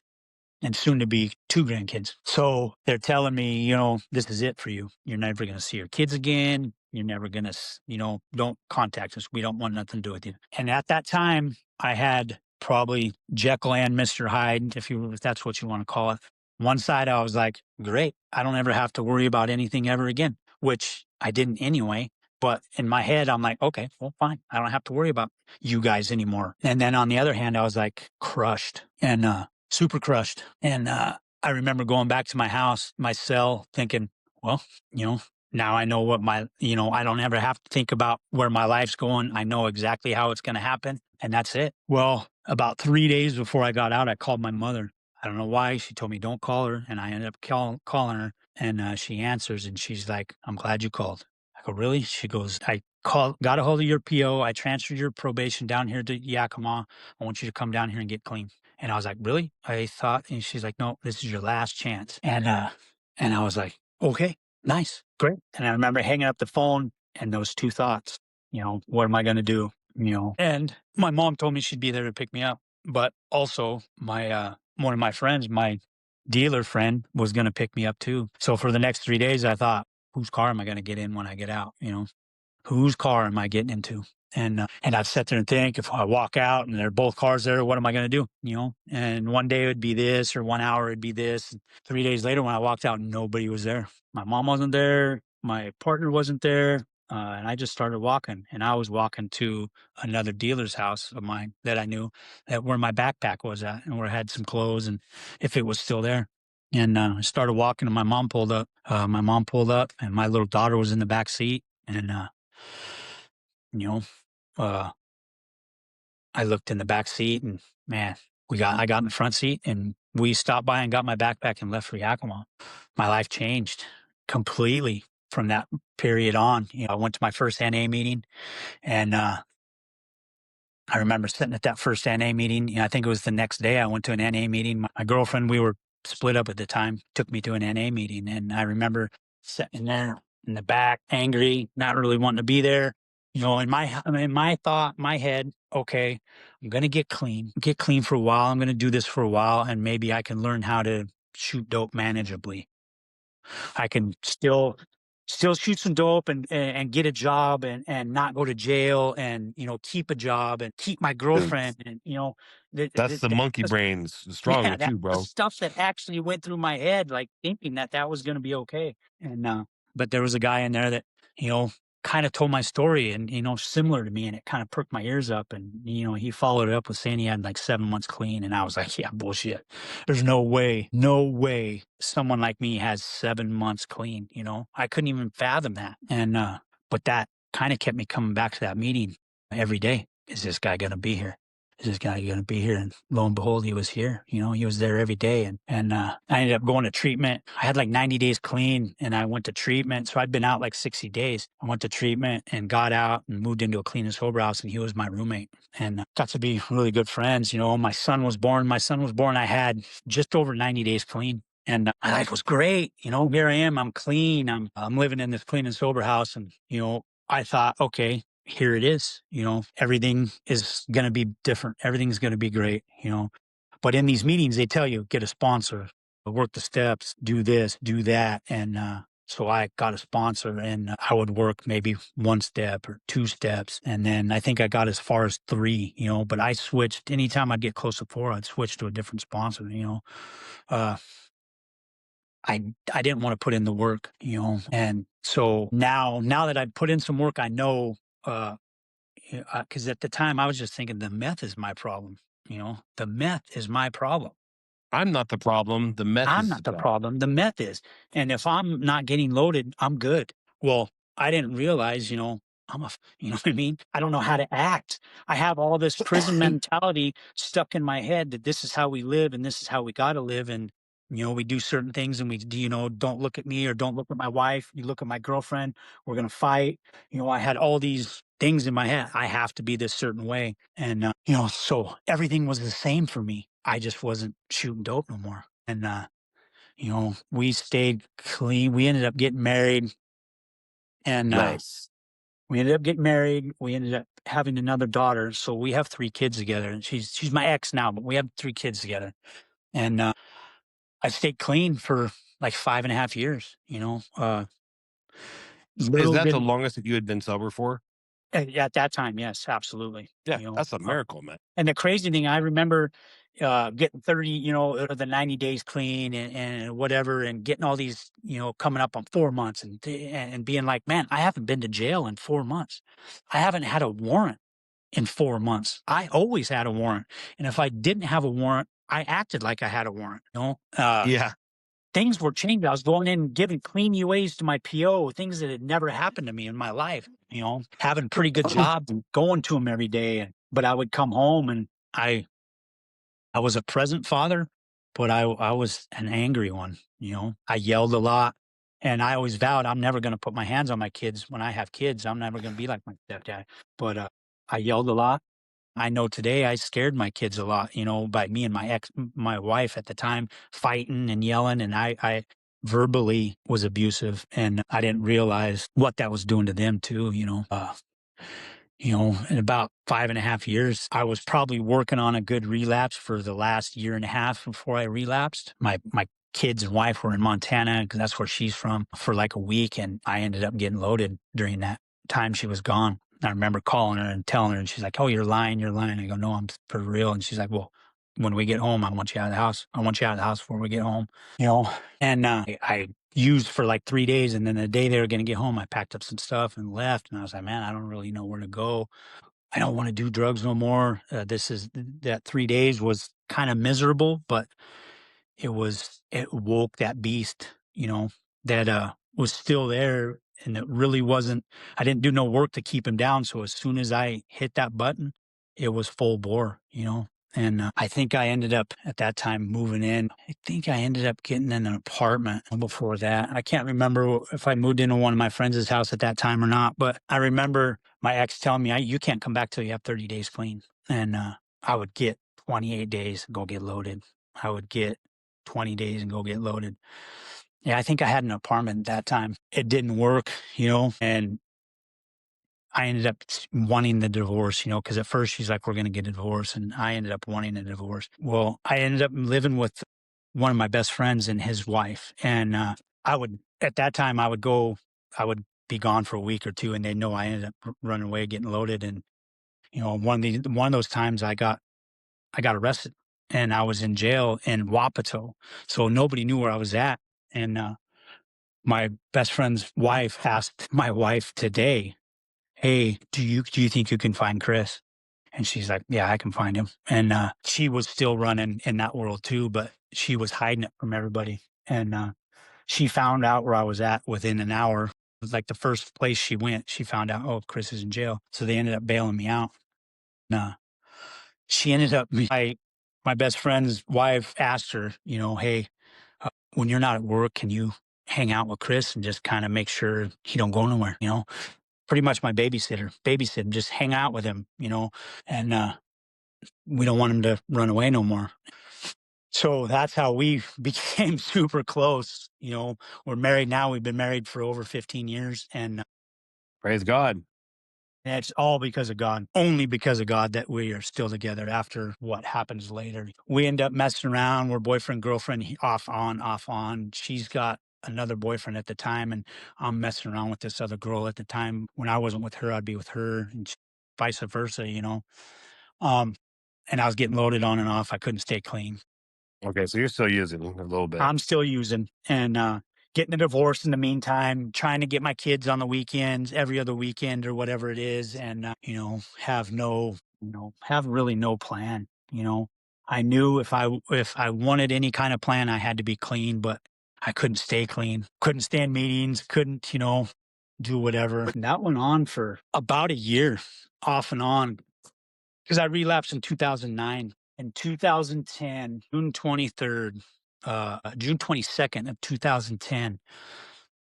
and soon to be two grandkids. So they're telling me, this is it for you. You're never going to see your kids again. You're never going to, don't contact us. We don't want nothing to do with you. And at that time, I had probably Jekyll and Mr. Hyde, if that's what you want to call it. One side, I was like, great. I don't ever have to worry about anything ever again, which I didn't anyway. But in my head, I'm like, okay, well, fine. I don't have to worry about you guys anymore. And then on the other hand, I was like crushed and super crushed. And I remember going back to my house, my cell, thinking, well, now I know I don't ever have to think about where my life's going. I know exactly how it's going to happen. And that's it. Well, about 3 days before I got out, I called my mother. I don't know why. She told me don't call her. And I ended up calling her. And she answers and she's like, "I'm glad you called." I go, "Really?" She goes, got a hold of your PO. I transferred your probation down here to Yakima. I want you to come down here and get clean. And I was like, "Really?" I thought, and she's like, "No, this is your last chance." And I was like, "Okay, nice, great." And I remember hanging up the phone and those two thoughts, what am I going to do? And my mom told me she'd be there to pick me up, but also one of my friends, my dealer friend, was going to pick me up too. So for the next 3 days, I thought, whose car am I going to get in when I get out? Whose car am I getting into? And I'd sit there and think, if I walk out and there are both cars there, what am I going to do? And one day it would be this, or 1 hour it'd be this. 3 days later, when I walked out, nobody was there. My mom wasn't there. My partner wasn't there. And I just started walking, and I was walking to another dealer's house of mine that I knew, that where my backpack was at, and where I had some clothes, and if it was still there. And I started walking, and my mom pulled up. And my little daughter was in the back seat. And you know, uh, I looked in the back seat, and man, I got in the front seat, and we stopped by and got my backpack and left for Yakima. My life changed completely from that period on. I went to my first NA meeting, and I remember sitting at that first NA meeting. I think it was the next day I went to an NA meeting. My girlfriend, we were split up at the time, took me to an NA meeting. And I remember sitting there in the back, angry, not really wanting to be there. My head, okay, I'm going to get clean for a while. I'm going to do this for a while, and maybe I can learn how to shoot dope manageably. I can still shoot some dope and get a job and not go to jail, and keep a job and keep my girlfriend, and That's the monkey brains yeah, stronger that too, was bro. stuff that actually went through my head, like thinking that was going to be okay. And but there was a guy in there that you know kind of told my story, and similar to me, and it kind of perked my ears up. And he followed it up with saying he had like 7 months clean, and I was like, yeah, bullshit. There's no way someone like me has 7 months clean. I couldn't even fathom that. And but that kind of kept me coming back to that meeting every day. Is this guy going to be here? Is this guy going to be here? And lo and behold, he was here. He was there every day. And I ended up going to treatment. I had like 90 days clean, and I went to treatment. So I'd been out like 60 days. I went to treatment and got out and moved into a clean and sober house, and he was my roommate, and got to be really good friends. My son was born. I had just over 90 days clean. And my life was great. Here I am. I'm clean. I'm living in this clean and sober house. And, I thought, okay, here it is. Everything is going to be different. Everything's going to be great. But in these meetings, they tell you, get a sponsor, work the steps, do this, do that. And so I got a sponsor, and I would work maybe one step or two steps. And then I think I got as far as three, but I switched anytime I'd get close to four, I'd switch to a different sponsor. Uh, I didn't want to put in the work. And so now that I've put in some work, I know, because at the time I was just thinking the meth is my problem. The meth is my problem. I'm not the problem. The meth I'm is the not the problem. problem. The meth is. And if I'm not getting loaded, I'm good. Well, I didn't realize, you know what I mean? I don't know how to act. I have all this prison mentality stuck in my head that this is how we live and this is how we got to live. And, we do certain things and we, don't look at me or don't look at my wife. You look at my girlfriend, we're going to fight. I had all these things in my head. I have to be this certain way. And, so everything was the same for me. I just wasn't shooting dope no more. And, we stayed clean. We ended up getting married and, Nice. We ended up having another daughter. So we have 3 kids together, and she's my ex now, but we have 3 kids together. And, I stayed clean for like 5.5 years, Is little that bit. the longest that you had been sober for? At that time, yes, absolutely. Yeah, that's a miracle, man. And the crazy thing, I remember getting 30, or the 90 days clean and whatever, and getting all these, coming up on 4 months and being like, man, I haven't been to jail in 4 months. I haven't had a warrant in 4 months. I always had a warrant. And if I didn't have a warrant, I acted like I had a warrant. Yeah. Things were changing. I was going in and giving clean UAs to my PO, things that had never happened to me in my life, having a pretty good job and going to them every day. But I would come home and I was a present father, but I was an angry one, I yelled a lot. And I always vowed I'm never going to put my hands on my kids when I have kids. I'm never going to be like my stepdad. But I yelled a lot. I know today I scared my kids a lot, by me and my wife at the time fighting and yelling. And I verbally was abusive and I didn't realize what that was doing to them too, in about 5.5 years, I was probably working on a good relapse for the last year and a half before I relapsed. My kids and wife were in Montana because that's where she's from for like a week, and I ended up getting loaded during that time she was gone. I remember calling her and telling her, and she's like, "Oh, you're lying, you're lying." I go, "No, I'm for real." And she's like, "Well, when we get home, I want you out of the house. I want you out of the house before we get home." And I used for like 3 days. And then the day they were going to get home, I packed up some stuff and left. And I was like, man, I don't really know where to go. I don't want to do drugs no more. That 3 days was kind of miserable, but it woke that beast, that was still there. And it really wasn't, I didn't do no work to keep him down. So as soon as I hit that button, it was full bore, And I think I ended up at that time moving in. I think I ended up getting in an apartment before that. I can't remember if I moved into one of my friends' house at that time or not, but I remember my ex telling me, you can't come back till you have 30 days clean. And I would get 28 days and go get loaded. I would get 20 days and go get loaded. Yeah, I think I had an apartment at that time. It didn't work, and I ended up wanting the divorce, because at first she's like, we're going to get a divorce. And I ended up wanting a divorce. Well, I ended up living with one of my best friends and his wife. And at that time, I would be gone for a week or two and they know I ended up running away, getting loaded. And, one of those times I got arrested and I was in jail in Wapato. So nobody knew where I was at. And, my best friend's wife asked my wife today, "Hey, do you think you can find Chris?" And she's like, "Yeah, I can find him." And she was still running in that world too, but she was hiding it from everybody. And she found out where I was at within an hour. It was like the first place she went. She found out, oh, Chris is in jail. So they ended up bailing me out. And, she ended up my best friend's wife asked her, "Hey, when you're not at work, can you hang out with Chris and just kind of make sure he don't go nowhere?" Pretty much my babysit him, just hang out with him, and we don't want him to run away no more. So that's how we became super close. We're married now. We've been married for over 15 years, and Praise God. it's all because of God, only because of God that we are still together after what happens later. We end up messing around. We're boyfriend, girlfriend, off on, off on. She's got another boyfriend at the time, and I'm messing around with this other girl at the time. When I wasn't with her, I'd be with her, and vice versa. Um, and I was getting loaded on and off. I couldn't stay clean. Okay, so you're still using a little bit. I'm still using and getting a divorce in the meantime, trying to get my kids on the weekends, every other weekend or whatever it is, and have really no plan. I knew if I wanted any kind of plan, I had to be clean, but I couldn't stay clean. Couldn't stand meetings. Couldn't. do whatever. And that went on for about a year, off and on, because I relapsed in 2009. In 2010, June 23rd, June 22nd of 2010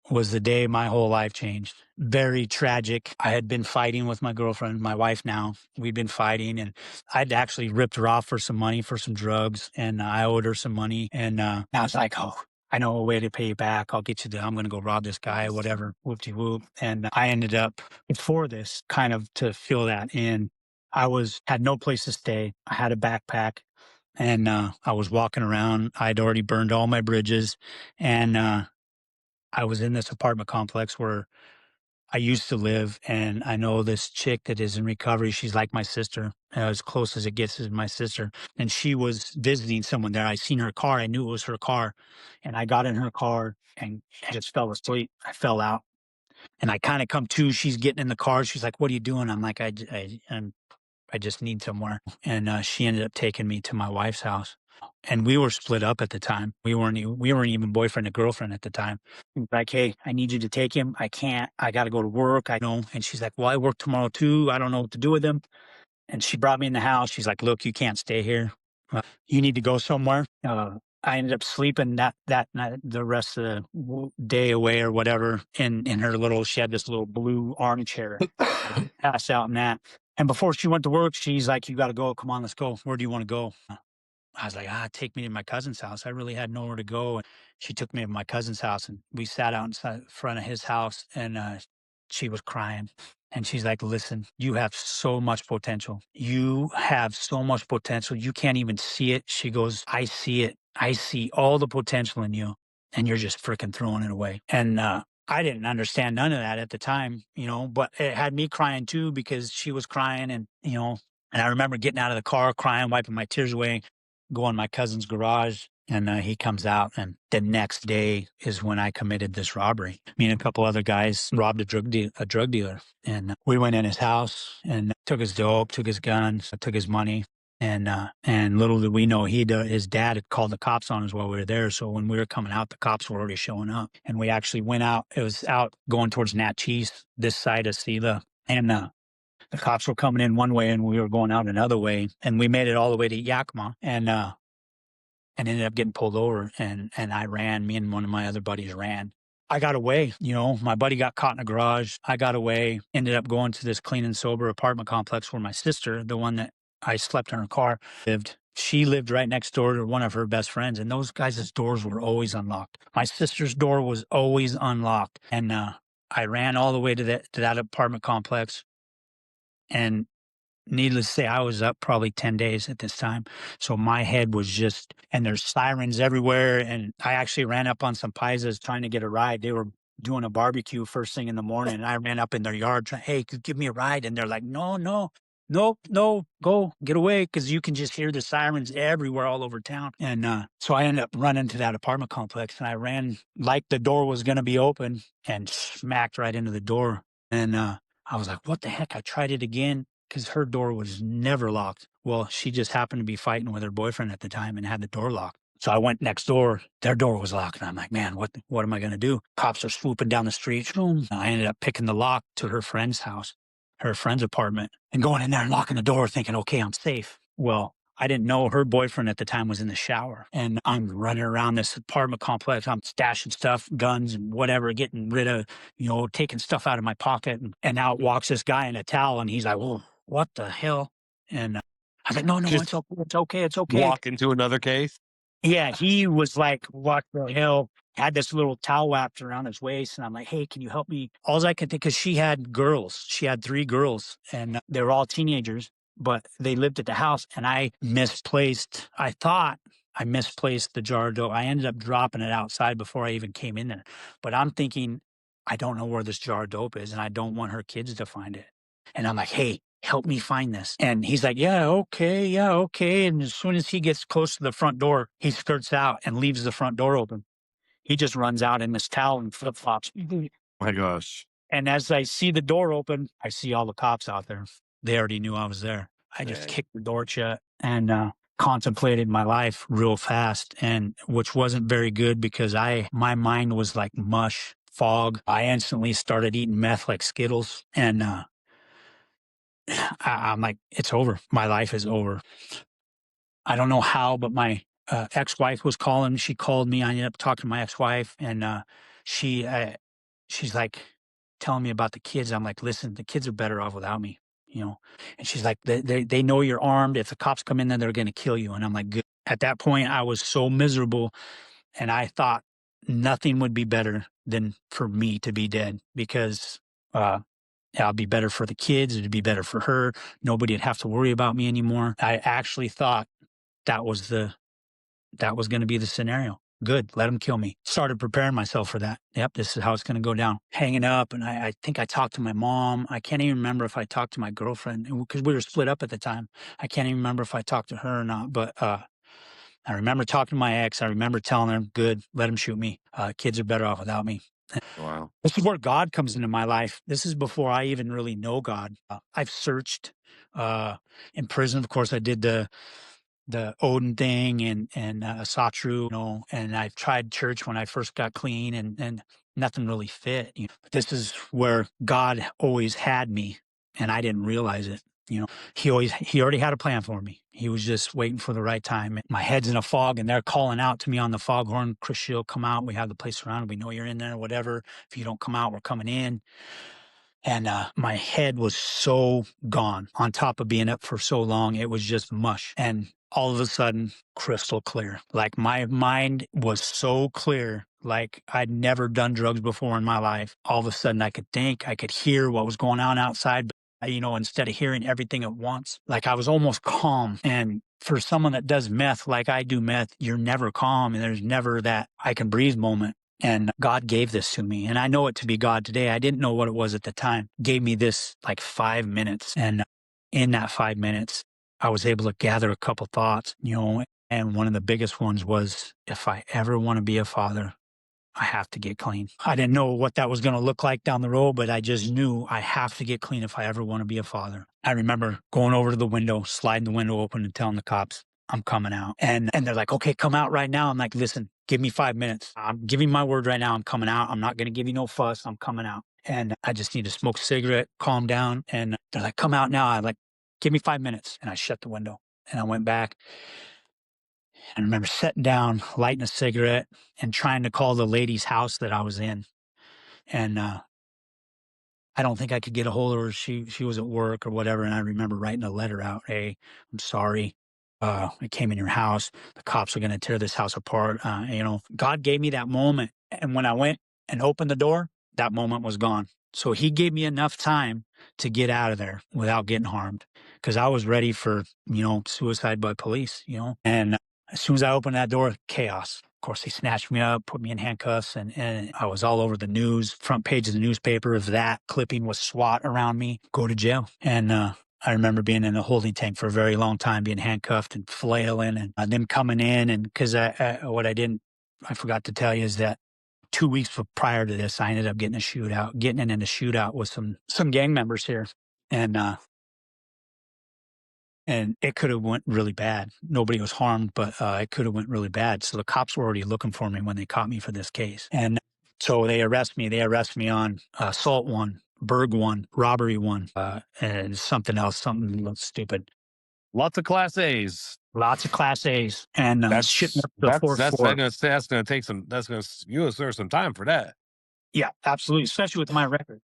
was the day my whole life changed. Very tragic. I had been fighting with my girlfriend, my wife now. We'd been fighting, and I'd actually ripped her off for some money for some drugs, and I owed her some money. And I was like, oh, I know a way to pay you back. I'll get you I'm going to go rob this guy, whatever, whoop de whoop. And I ended up, before this, kind of to fill that in, had no place to stay. I had a backpack. And I was walking around. I'd already burned all my bridges, and I was in this apartment complex where I used to live, and I know this chick that is in recovery. She's like my sister, as close as it gets is my sister. And she was visiting someone there. I seen her car. I knew it was her car. And I got in her car and just fell asleep. I fell out. And I kind of come to, she's getting in the car. She's like, what are you doing? I'm like, I just need somewhere. And she ended up taking me to my wife's house. And we were split up at the time. We weren't even boyfriend and girlfriend at the time. Like, hey, I need you to take him. I can't. I got to go to work. I know. And she's like, well, I work tomorrow too. I don't know what to do with him. And she brought me in the house. She's like, look, you can't stay here. You need to go somewhere. I ended up sleeping that night, the rest of the day away or whatever in her little. She had this little blue armchair. Passed out in that. And before she went to work, she's like, you got to go. Come on, let's go. Where do you want to go? I was like, take me to my cousin's house. I really had nowhere to go. And she took me to my cousin's house, and we sat out in front of his house, and she was crying. And she's like, listen, you have so much potential. You have so much potential. You can't even see it. She goes, I see it. I see all the potential in you, and you're just freaking throwing it away. And I didn't understand none of that at the time, but it had me crying too, because she was crying, and, and I remember getting out of the car crying, wiping my tears away, go in my cousin's garage, and he comes out. And the next day is when I committed this robbery. Me and a couple other guys robbed a drug dealer, and we went in his house and took his dope, took his guns, took his money. And little did we know, his dad had called the cops on us while we were there. So when we were coming out, the cops were already showing up, and we actually went out. It was out going towards Natchez, this side of Sela, and the cops were coming in one way and we were going out another way. And we made it all the way to Yakima, and ended up getting pulled over. And I ran. Me and one of my other buddies ran. I got away. My buddy got caught in a garage. I got away. Ended up going to this clean and sober apartment complex where my sister, the one that I slept in her car, lived. She lived right next door to one of her best friends, and those guys' doors were always unlocked. My sister's door was always unlocked. And I ran all the way to that apartment complex. And needless to say, I was up probably 10 days at this time. So my head was just, and there's sirens everywhere. And I actually ran up on some paisas trying to get a ride. They were doing a barbecue first thing in the morning. And I ran up in their yard trying, hey, give me a ride. And they're like, no, go get away. Cause you can just hear the sirens everywhere all over town. And so I ended up running to that apartment complex, and I ran like the door was going to be open and smacked right into the door. And I was like, what the heck? I tried it again, because her door was never locked. Well, she just happened to be fighting with her boyfriend at the time and had the door locked. So I went next door. Their door was locked. And I'm like, man, what am I going to do? Cops are swooping down the street. I ended up picking the lock to her friend's house, her friend's apartment, and going in there and locking the door thinking, okay, I'm safe. Well, I didn't know her boyfriend at the time was in the shower, and I'm running around this apartment complex. I'm stashing stuff, guns and whatever, getting rid of, taking stuff out of my pocket. And out walks this guy in a towel, and he's like, whoa, what the hell? And I was like, no, Just it's okay. It's okay. It's okay. walk into another case. Yeah, he was like, what the hell? Had this little towel wrapped around his waist. And I'm like, hey, can you help me? All I could think, because she had girls. She had 3 girls, and they were all teenagers, but they lived at the house. And I thought I misplaced the jar of dope. I ended up dropping it outside before I even came in there. But I'm thinking, I don't know where this jar of dope is, and I don't want her kids to find it. And I'm like, hey, help me find this. And he's like, yeah, okay. And as soon as he gets close to the front door, he skirts out and leaves the front door open. He just runs out in this towel and flip flops. My gosh. And as I see the door open, I see all the cops out there. They already knew I was there. I just kicked the door shut and contemplated my life real fast, and which wasn't very good, because my mind was like mush fog. I instantly started eating meth like Skittles, and I'm like, it's over. My life is over. I don't know how, but my ex-wife was calling. She called me. I ended up talking to my ex-wife, and she she's like telling me about the kids. I'm like, listen, the kids are better off without me, you know. And she's like, they know you're armed. If the cops come in, then they're going to kill you. And I'm like, good. At that point, I was so miserable, and I thought nothing would be better than for me to be dead because. I'll be better for the kids. It'd be better for her. Nobody would have to worry about me anymore. I actually thought that was the that was gonna be the scenario. Good, let him kill me. Started preparing myself for that. Yep, this is how it's gonna go down. Hanging up, and I think I talked to my mom. I can't even remember if I talked to my girlfriend because we were split up at the time. I can't even remember if I talked to her or not, but, I remember talking to my ex. I remember telling her, "Good, let him shoot me. Kids are better off without me." Wow. This is where God comes into my life. This is before I even really know God. I've searched, uh, in prison. Of course, I did the Odin thing and Satru, and I've tried church when I first got clean, and nothing really fit. But this is where God always had me, and I didn't realize it. He already had a plan for me. He was just waiting for the right time. My head's in a fog, and they're calling out to me on the foghorn, "Chris Schill, come out. We have the place surrounded. We know you're in there. Whatever. If you don't come out, we're coming in." And my head was so gone. On top of being up for so long, it was just mush. And all of a sudden, crystal clear. Like my mind was so clear, like I'd never done drugs before in my life. All of a sudden, I could think, I could hear what was going on outside. But, instead of hearing everything at once, like I was almost calm. And for someone that does meth, like I do meth, you're never calm, and there's never that I can breathe moment. And God gave this to me. And I know it to be God today. I didn't know what it was at the time. Gave me this like 5 minutes. And in that 5 minutes, I was able to gather a couple thoughts, and one of the biggest ones was, if I ever want to be a father, I have to get clean. I didn't know what that was going to look like down the road, but I just knew I have to get clean if I ever want to be a father. I remember going over to the window, sliding the window open and telling the cops, I'm coming out. And they're like, okay, come out right now. I'm like, listen, give me 5 minutes. I'm giving my word right now. I'm coming out. I'm not going to give you no fuss. I'm coming out. And I just need to smoke a cigarette, calm down. And they're like, come out now. I'm like, give me 5 minutes. And I shut the window and I went back. And I remember sitting down, lighting a cigarette, and trying to call the lady's house that I was in. And I don't think I could get a hold of her. She was at work or whatever. And I remember writing a letter out. Hey, I'm sorry. I came in your house. The cops are going to tear this house apart. God gave me that moment. And when I went and opened the door, that moment was gone. So he gave me enough time to get out of there without getting harmed because I was ready for, suicide by police, and as soon as I opened that door, chaos. Of course, they snatched me up, put me in handcuffs, and I was all over the news, front page of the newspaper of that clipping with SWAT around me, go to jail. And I remember being in a holding tank for a very long time, being handcuffed and flailing, and them coming in. And because I forgot to tell you is that 2 weeks prior to this, I ended up getting in a shootout with some gang members here. And it could have went really bad. Nobody was harmed, but it could have went really bad. So the cops were already looking for me when they caught me for this case. And so they arrest me. They arrest me on assault one, burg one, robbery one, and something else, something a little stupid. Lots of class A's. Lots of class A's and shitting up the fourth That's floor. gonna say that's gonna take some you gonna serve some time for that. Yeah, absolutely. Especially with my record,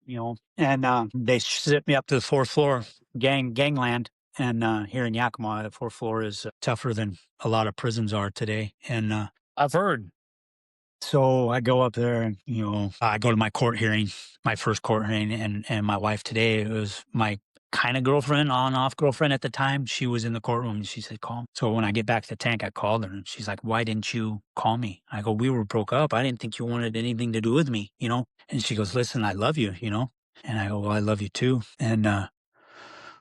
And they shipped me up to the fourth floor, gangland. And here in Yakima, the fourth floor is tougher than a lot of prisons are today. And I've heard. so I go up there and, I go to my court hearing, my first court hearing, and my wife today, it was my kind of girlfriend, on off girlfriend at the time. She was in the courtroom and she said, call me. So when I get back to the tank, I called her and she's like, why didn't you call me? I go, we were broke up. I didn't think you wanted anything to do with me, And she goes, listen, I love you, And I go, well, I love you too. And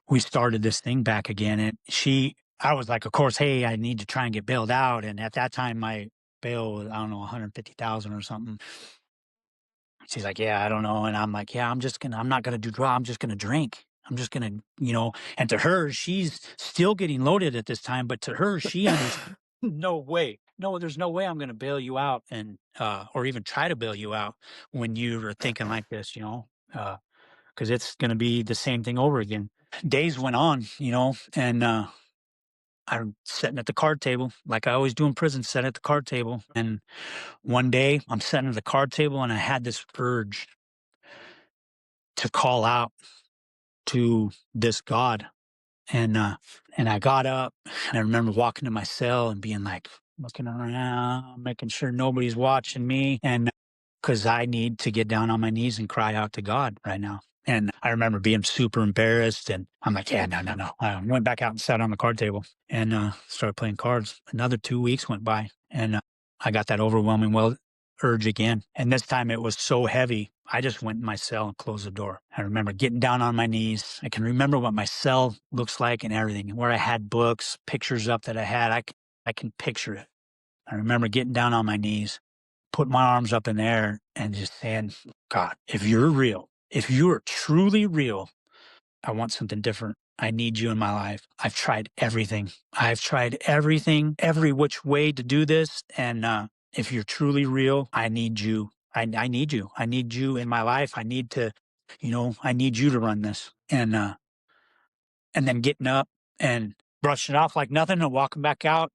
we started this thing back again. And I was like, of course, hey, I need to try and get bailed out. And at that time, my bail was, I don't know, 150,000 or something. She's like, yeah, I don't know. And I'm like, yeah, I'm not going to do drugs. I'm just going to drink. I'm just going to, and to her, she's still getting loaded at this time. But to her, she understands, no way. no, there's no way I'm going to bail you out and, or even try to bail you out when you are thinking like this, cause it's going to be the same thing over again. Days went on, and, I'm sitting at the card table like I always do in prison, sitting at the card table. And one day I'm sitting at the card table and I had this urge to call out to this God. And and I got up and I remember walking to my cell and being like looking around, making sure nobody's watching me. And because I need to get down on my knees and cry out to God right now. And I remember being super embarrassed and I'm like, yeah, no, no, no. I went back out and sat on the card table and started playing cards. Another 2 weeks went by and I got that overwhelming urge again. And this time it was so heavy. I just went in my cell and closed the door. I remember getting down on my knees. I can remember what my cell looks like and everything, where I had books, pictures up that I had. I can picture it. I remember getting down on my knees, putting my arms up in the air and just saying, God, if you're real, if you are truly real, I want something different. I need you in my life. I've tried everything. I've tried everything, every which way to do this. And if you're truly real, I need you. I need you. I need you in my life. I need to, I need you to run this. And then getting up and brushing it off like nothing and walking back out,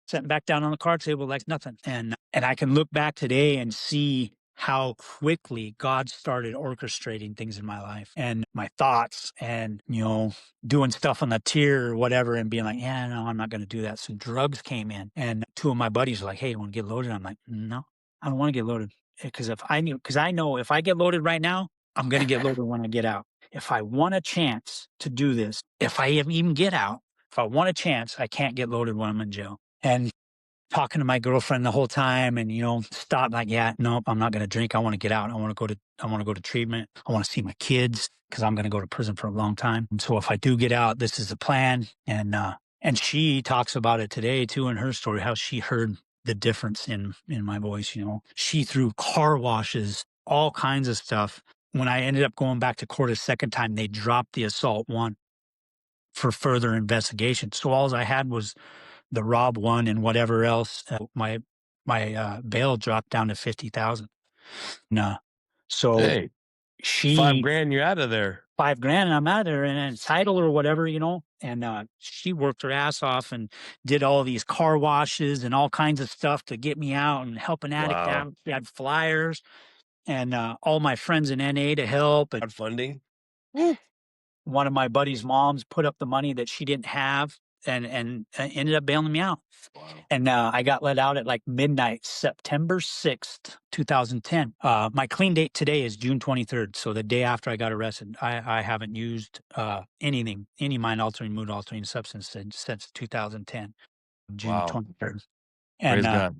sitting back down on the card table like nothing. And I can look back today and see how quickly God started orchestrating things in my life and my thoughts and, doing stuff on the tier or whatever and being like, yeah, no, I'm not going to do that. So drugs came in and two of my buddies were like, hey, you want to get loaded? I'm like, no, I don't want to get loaded. Because I know if I get loaded right now, I'm going to get loaded when I get out. If I want a chance to do this, if I even get out, if I want a chance, I can't get loaded when I'm in jail. And talking to my girlfriend the whole time and, stop like, yeah, nope, I'm not going to drink. I want to get out. I want to go to treatment. I want to see my kids because I'm going to go to prison for a long time. And so if I do get out, this is the plan. And she talks about it today too in her story, how she heard the difference in my voice. She threw car washes, all kinds of stuff. When I ended up going back to court a second time, they dropped the assault one for further investigation. So all I had was the rob one and whatever else. My bail dropped down to 50,000. No, so Hey, five she grand, you're out of there. 5 grand and I'm out of there and then title or whatever, and she worked her ass off and did all these car washes and all kinds of stuff to get me out and help an addict Wow. out. She had flyers and all my friends in NA to help. And Crowdfunding. one of my buddy's moms put up the money that she didn't have and ended up bailing me out. Wow. And I got let out at like midnight, September 6th, 2010. My clean date today is June 23rd. So the day after I got arrested, I haven't used anything, any mind altering, mood altering substance since 2010, June Wow. 23rd. And Praise God.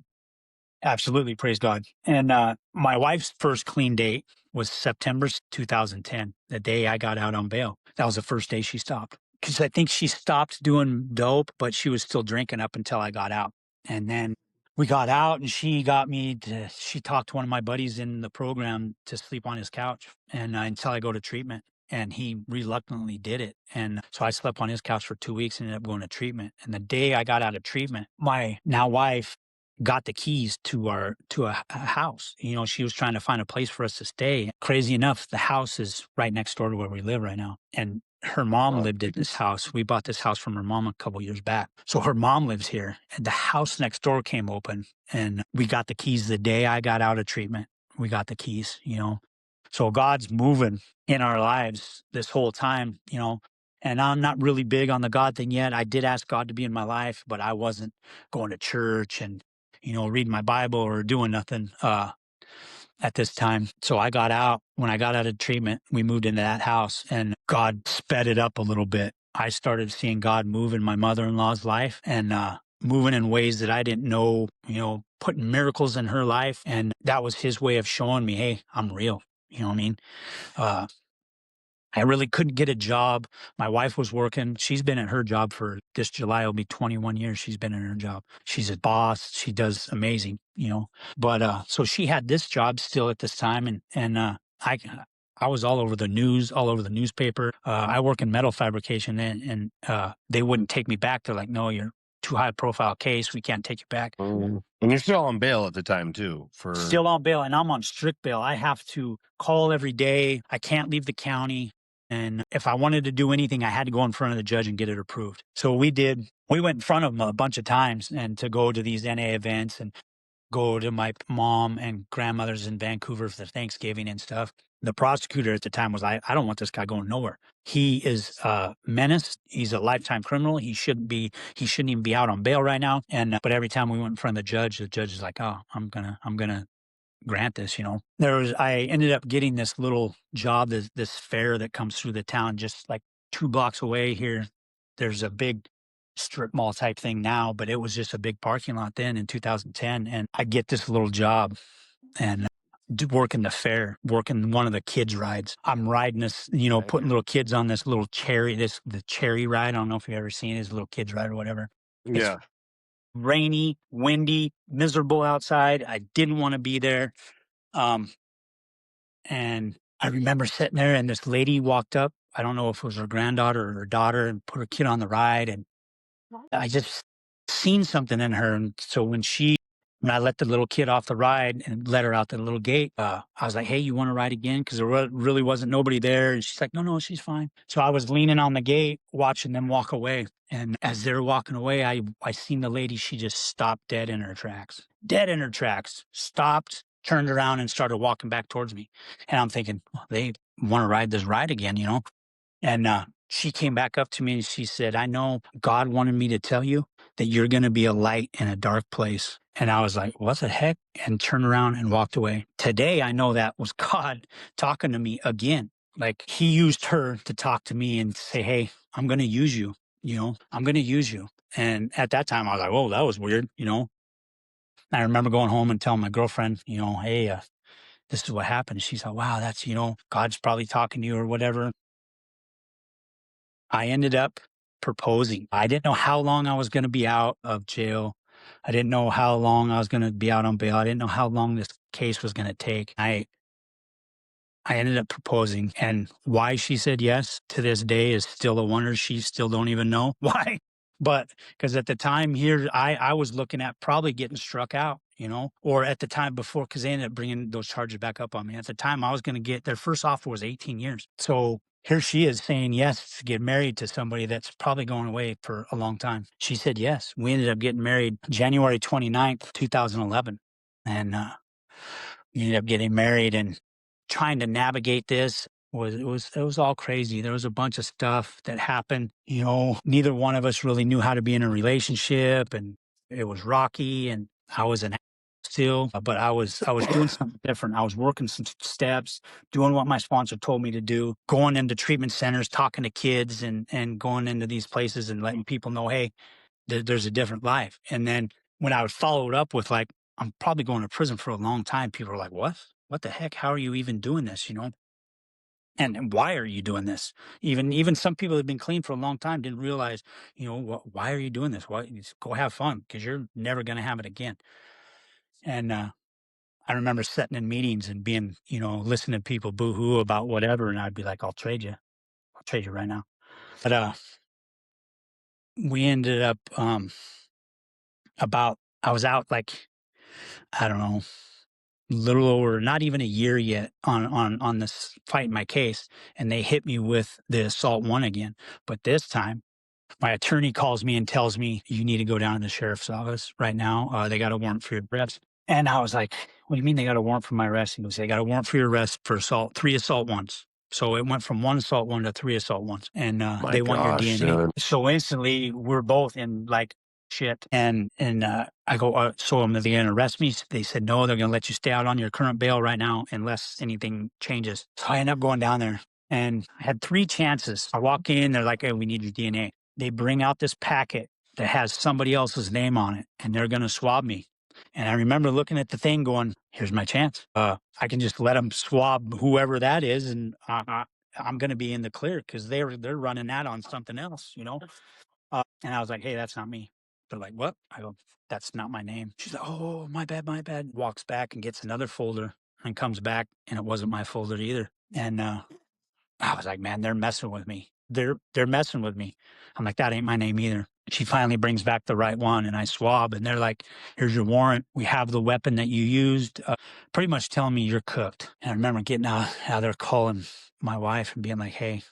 absolutely, praise God. And my wife's first clean date was September 2010, the day I got out on bail. That was the first day she stopped. Because I think she stopped doing dope, but she was still drinking up until I got out. And then we got out and she talked to one of my buddies in the program to sleep on his couch and until I go to treatment. And he reluctantly did it. And so I slept on his couch for 2 weeks and ended up going to treatment. And the day I got out of treatment, my now wife got the keys to a house. She was trying to find a place for us to stay. Crazy enough, the house is right next door to where we live right now. And her mom Wow. lived in this house. We bought this house from her mom a couple years back. So her mom lives here and the house next door came open and we got the keys the day I got out of treatment. We got the keys. So God's moving in our lives this whole time, and I'm not really big on the God thing yet. I did ask God to be in my life, but I wasn't going to church and reading my Bible or doing nothing at this time. So I got out. When I got out of treatment, we moved into that house and God sped it up a little bit. I started seeing God move in my mother-in-law's life and moving in ways that I didn't know, putting miracles in her life. And that was his way of showing me, hey, I'm real. You know what I mean? Uh, I really couldn't get a job. My wife was working. She's been at her job for this July will be 21 years. She's been in her job. She's a boss. She does amazing. But so she had this job still at this time, and I was all over the news, all over the newspaper. I work in metal fabrication, and they wouldn't take me back. They're like, no, you're too high profile case. We can't take you back. And you're still on bail at the time too for Still on bail, and I'm on strict bail. I have to call every day. I can't leave the county. And if I wanted to do anything, I had to go in front of the judge and get it approved. So we did. We went in front of him a bunch of times and to go to these NA events and go to my mom and grandmother's in Vancouver for Thanksgiving and stuff. The prosecutor at the time was like, I don't want this guy going nowhere. He is a menace. He's a lifetime criminal. He shouldn't even be out on bail right now. And but every time we went in front of the judge is like, oh, I'm gonna grant this, you know. I ended up getting this little job, this fair that comes through the town just like 2 blocks away here. There's a big strip mall type thing now, but it was just a big parking lot then in 2010. And I get this little job and working the fair, working one of the kids' rides. I'm riding this, you know, okay. putting little kids on this little the cherry ride. I don't know if you've ever seen it, this little kids ride or whatever. It's Yeah. rainy, windy, miserable outside. I didn't want to be there. Um, and I remember sitting there and this lady walked up. I don't know if it was her granddaughter or her daughter and put her kid on the ride. And I just seen something in her. And so when I let the little kid off the ride and let her out the little gate, I was like, hey, you want to ride again? Because there really wasn't nobody there. And she's like, no, no, she's fine. So I was leaning on the gate watching them walk away. And as they're walking away, I seen the lady, she just stopped dead in her tracks. Dead in her tracks. Stopped, turned around and started walking back towards me. And I'm thinking, well, they want to ride this ride again, you know? And she came back up to me and she said, I know God wanted me to tell you that you're going to be a light in a dark place. And I was like, what the heck? And turned around and walked away. Today, I know that was God talking to me again. Like he used her to talk to me and say, hey, I'm going to use you. You know, I'm going to use you. And at that time, I was like, whoa, that was weird. You know, I remember going home and telling my girlfriend, you know, hey, this is what happened. She's like, wow, that's, you know, God's probably talking to you or whatever. I ended up proposing. I didn't know how long I was going to be out of jail. I didn't know how long I was going to be out on bail. I didn't know how long this case was going to take. I ended up proposing, and why she said yes to this day is still a wonder. She still don't even know why. But because at the time here, I was looking at probably getting struck out, you know, or at the time before, because they ended up bringing those charges back up on me. At the time, I was going to get their first offer was 18 years. So here she is saying yes to get married to somebody that's probably going away for a long time. She said yes. We ended up getting married January 29th, 2011. And we ended up getting married and trying to navigate this was all crazy. There was a bunch of stuff that happened. You know, neither one of us really knew how to be in a relationship, and it was rocky. And I was an still, but I was doing something different. I was working some steps, doing what my sponsor told me to do, going into treatment centers, talking to kids, and going into these places and letting people know, hey, there's a different life. And then when I would follow it up with like, I'm probably going to prison for a long time, people are like, what? What the heck? How are you even doing this? You know? And why are you doing this? Even some people that have been clean for a long time didn't realize, you know, why are you doing this? Why just go have fun because you're never going to have it again. And I remember sitting in meetings and being, you know, listening to people boo-hoo about whatever, and I'd be like, I'll trade you right now. But we ended up about I was out like I don't know, little over not even a year yet on this fight my case, and they hit me with the assault one again. But this time my attorney calls me and tells me you need to go down to the sheriff's office right now. They got a warrant for your arrest. And I was like, what do you mean they got a warrant for my arrest? He goes, they got a warrant for your arrest for assault, 3 assault ones. So it went from 1 assault one to 3 assault ones, and my they want your gosh, DNA. dude. So instantly we're both in like shit. And I go, so am they going to arrest me? They said, no, they're going to let you stay out on your current bail right now unless anything changes. So I end up going down there and I had 3 chances. I walk in, they're like, hey, we need your DNA. They bring out this packet that has somebody else's name on it and they're going to swab me. And I remember looking at the thing going, here's my chance. I can just let them swab whoever that is. And I'm going to be in the clear because they're running that on something else, you know? And I was like, hey, that's not me. They're like, what? I go, that's not my name. She's like, oh, my bad, my bad. Walks back and gets another folder and comes back and it wasn't my folder either. And I was like, man, they're messing with me. They're messing with me. I'm like, that ain't my name either. She finally brings back the right one, and I swab, and they're like, "Here's your warrant. We have the weapon that you used." Pretty much telling me you're cooked. And I remember getting out there, calling my wife and being like, "Hey,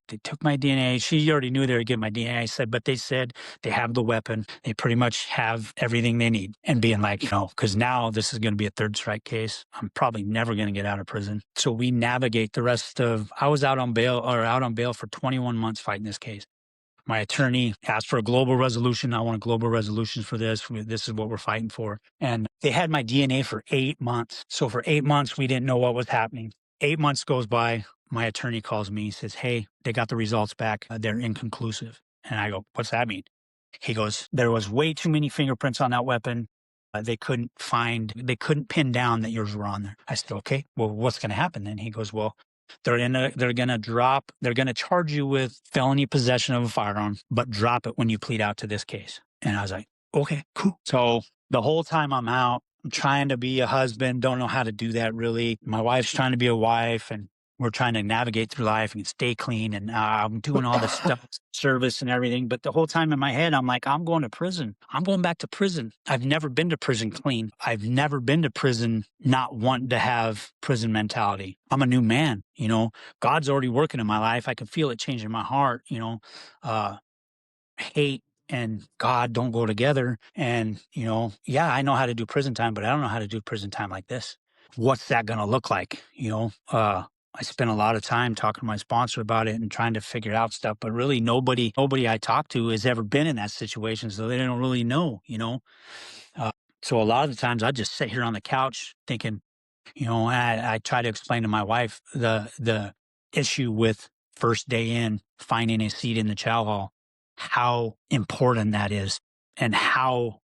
they took my DNA." She already knew they were getting my DNA. I said, but they said they have the weapon. They pretty much have everything they need. And being like, because now this is going to be a third strike case. I'm probably never going to get out of prison. So we navigate the rest of. I was out on bail for 21 months fighting this case. My attorney asked for a global resolution. I want a global resolution for this. This is what we're fighting for. And they had my DNA for 8 months. So for 8 months, we didn't know what was happening. 8 months goes by. My attorney calls me. He says, "Hey, they got the results back. They're inconclusive." And I go, "What's that mean?" He goes, "There was way too many fingerprints on that weapon. They couldn't pin down that yours were on there." I said, "Okay, well, what's going to happen then?" He goes, "Well, they're gonna charge you with felony possession of a firearm, but drop it when you plead out to this case." And I was like, "Okay, cool." So the whole time I'm out, I'm trying to be a husband, don't know how to do that really. My wife's trying to be a wife, and we're trying to navigate through life and stay clean. And I'm doing all this stuff, service and everything. But the whole time in my head, I'm like, I'm going to prison. I'm going back to prison. I've never been to prison clean. I've never been to prison not wanting to have prison mentality. I'm a new man, God's already working in my life. I can feel it changing my heart, uh, hate and God don't go together. And, yeah, I know how to do prison time, but I don't know how to do prison time like this. What's that going to look like? I spent a lot of time talking to my sponsor about it and trying to figure out stuff, but really nobody I talk to has ever been in that situation. So they don't really know. Uh, so a lot of the times I just sit here on the couch thinking, I try to explain to my wife the issue with first day in finding a seat in the chow hall, how important that is, and how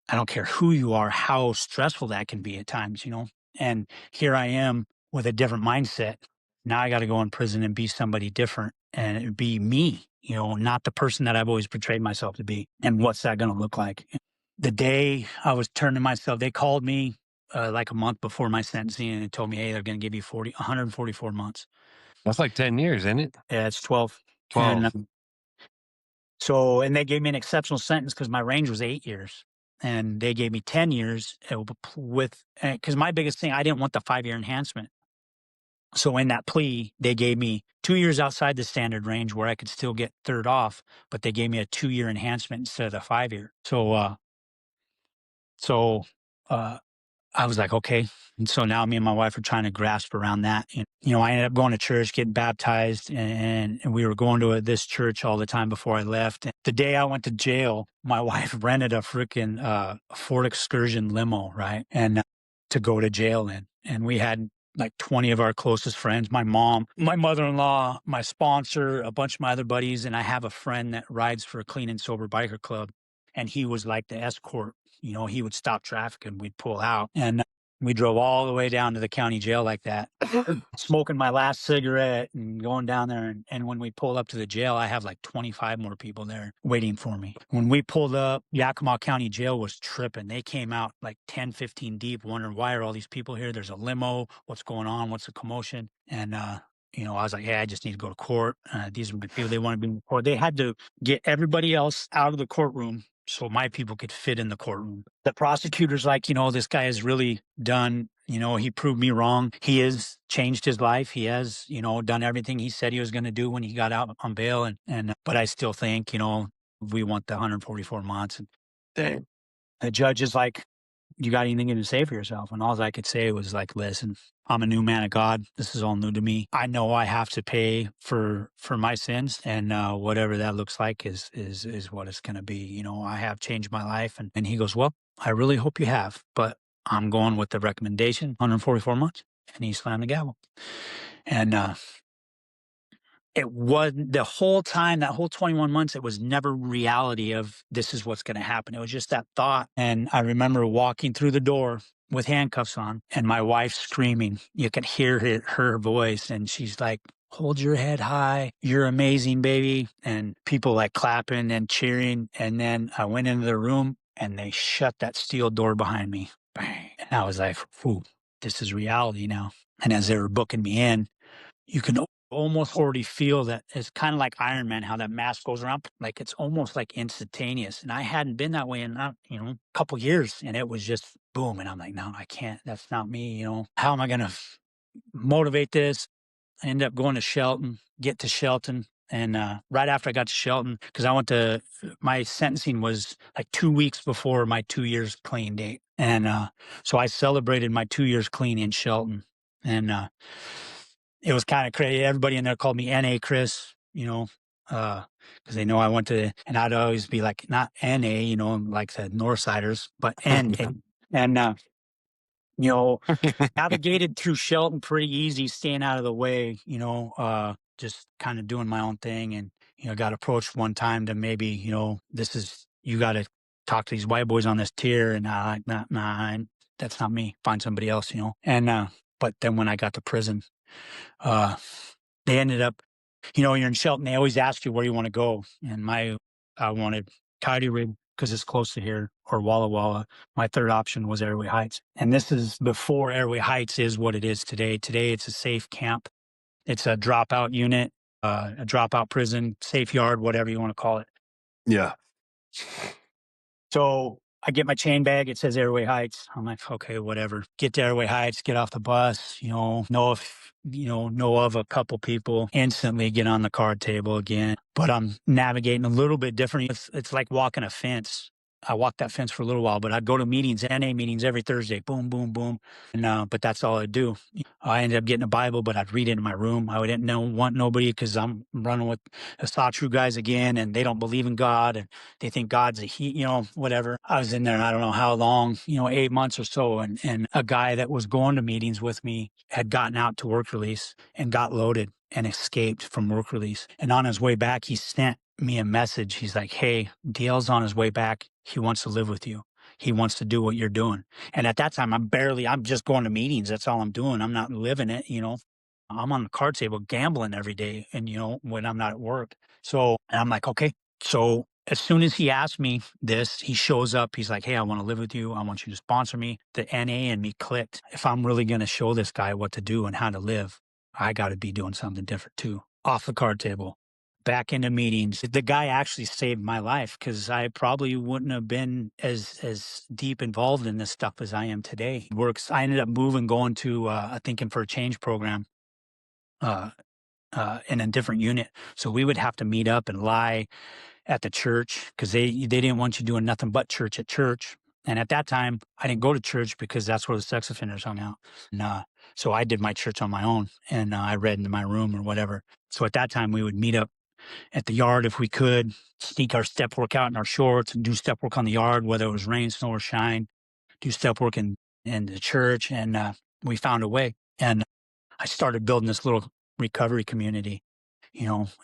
I don't care who you are, how stressful that can be at times. And here I am with a different mindset. Now I got to go in prison and be somebody different and be me, not the person that I've always portrayed myself to be. And what's that going to look like? The day I was turning myself, they called me like a month before my sentencing and told me, "Hey, they're going to give you 144 months." That's like 10 years, isn't it? Yeah, it's 12. And 12. and they gave me an exceptional sentence because my range was 8 years. And they gave me 10 years because my biggest thing, I didn't want the 5-year enhancement. So in that plea, they gave me 2 years outside the standard range where I could still get third off, but they gave me a 2-year enhancement instead of the 5-year. So I was like, okay. And so now me and my wife are trying to grasp around that. And, I ended up going to church, getting baptized, and we were going to this church all the time before I left. And the day I went to jail, my wife rented a freaking Ford Excursion limo, right? And to go to jail in. And we had like 20 of our closest friends, my mom, my mother-in-law, my sponsor, a bunch of my other buddies. And I have a friend that rides for a clean and sober biker club. And he was like the escort. He would stop traffic and we'd pull out. And we drove all the way down to the county jail like that, smoking my last cigarette and going down there. And when we pulled up to the jail, I have like 25 more people there waiting for me. When we pulled up, Yakima County Jail was tripping. They came out like 10, 15 deep, wondering, why are all these people here? There's a limo. What's going on? What's the commotion? And, I was like, "Hey, I just need to go to court. These are my people. They want to be in court." They had to get everybody else out of the courtroom so my people could fit in the courtroom. The prosecutor's like, this guy has really done, he proved me wrong. He has changed his life. He has, done everything he said he was going to do when he got out on bail. But I still think, we want the 144 months. And the judge is like, "You got anything to say for yourself?" And all I could say was like, "Listen, I'm a new man of God. This is all new to me. I know I have to pay for my sins, and whatever that looks like is what it's going to be. I have changed my life." And he goes, "Well, I really hope you have, but I'm going with the recommendation, 144 months." And he slammed the gavel. And it was the whole time, that whole 21 months, it was never reality of this is what's going to happen. It was just that thought. And I remember walking through the door with handcuffs on and my wife screaming. You could hear her voice. And she's like, "Hold your head high. You're amazing, baby." And people like clapping and cheering. And then I went into the room and they shut that steel door behind me. Bang. And I was like, "Ooh, this is reality now." And as they were booking me in, you can almost already feel that it's kind of like Iron Man, how that mask goes around, like it's almost like instantaneous. And I hadn't been that way in not, a couple years, and it was just boom. And I'm like, no, I can't. That's not me. How am I gonna motivate this? I ended up going to Shelton, get to Shelton. And right after I got to Shelton, because my sentencing was like 2 weeks before my 2 years clean date. And so I celebrated my 2 years clean in Shelton. And it was kind of crazy. Everybody in there called me NA Chris, because they know I went to, and I'd always be like, not NA, like the Northsiders, but NA. And, you know, navigated through Shelton pretty easy, staying out of the way, just kind of doing my own thing. And, got approached one time to maybe, you got to talk to these white boys on this tier. And I like, nah, that's not me. Find somebody else. And, but then when I got to prison, uh, they ended up, you're in Shelton, they always ask you where you want to go. And I wanted Coyote Ridge because it's close to here, or Walla Walla. My third option was Airway Heights. And this is before Airway Heights is what it is today. Today, it's a safe camp. It's a dropout unit, a dropout prison, safe yard, whatever you want to call it. Yeah. So I get my chain bag. It says Airway Heights. I'm like, okay, whatever. Get to Airway Heights, get off the bus, know of a couple people, instantly get on the card table again. But I'm navigating a little bit different. It's like walking a fence. I walked that fence for a little while, but I'd go to meetings, NA meetings every Thursday, boom, boom, boom. And, but that's all I'd do. I ended up getting a Bible, but I'd read it in my room. I didn't want nobody because I'm running with the Saw True guys again, and they don't believe in God, and they think God's whatever. I was in there, and I don't know how long, 8 months or so. And a guy that was going to meetings with me had gotten out to work release and got loaded and escaped from work release. And on his way back, he sent me a message. He's like, hey, DL's on his way back. He wants to live with you. He wants to do what you're doing. And at that time, I'm just going to meetings. That's all I'm doing. I'm not living it, I'm on the card table gambling every day, and, when I'm not at work. So, and I'm like, okay. So as soon as he asked me this, he shows up. He's like, hey, I want to live with you. I want you to sponsor me. The NA and me clicked. If I'm really going to show this guy what to do and how to live, I got to be doing something different too. Off the card table, back into meetings. The guy actually saved my life, because I probably wouldn't have been as deep involved in this stuff as I am today. I ended up going to a Thinking for a Change program in a different unit. So we would have to meet up and lie at the church, because they didn't want you doing nothing but church at church. And at that time, I didn't go to church because that's where the sex offenders hung out. And so I did my church on my own, and I read in my room or whatever. So at that time, we would meet up at the yard if we could, sneak our step work out in our shorts and do step work on the yard, whether it was rain, snow, or shine, do step work in the church. And we found a way. And I started building this little recovery community,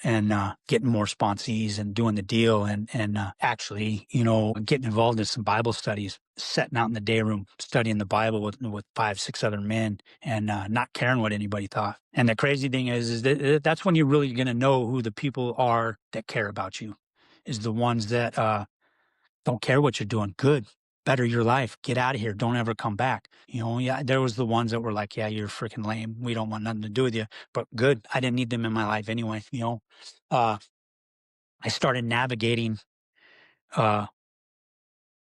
and getting more sponsees and doing the deal, and actually, getting involved in some Bible studies, sitting out in the day room, studying the Bible with 5, 6 other men, and not caring what anybody thought. And the crazy thing is that's when you're really going to know who the people are that care about you, is the ones that don't care what you're doing. Good. Better your life. Get out of here. Don't ever come back. Yeah, there was the ones that were like, yeah, you're freaking lame. We don't want nothing to do with you. But good. I didn't need them in my life anyway. I started navigating a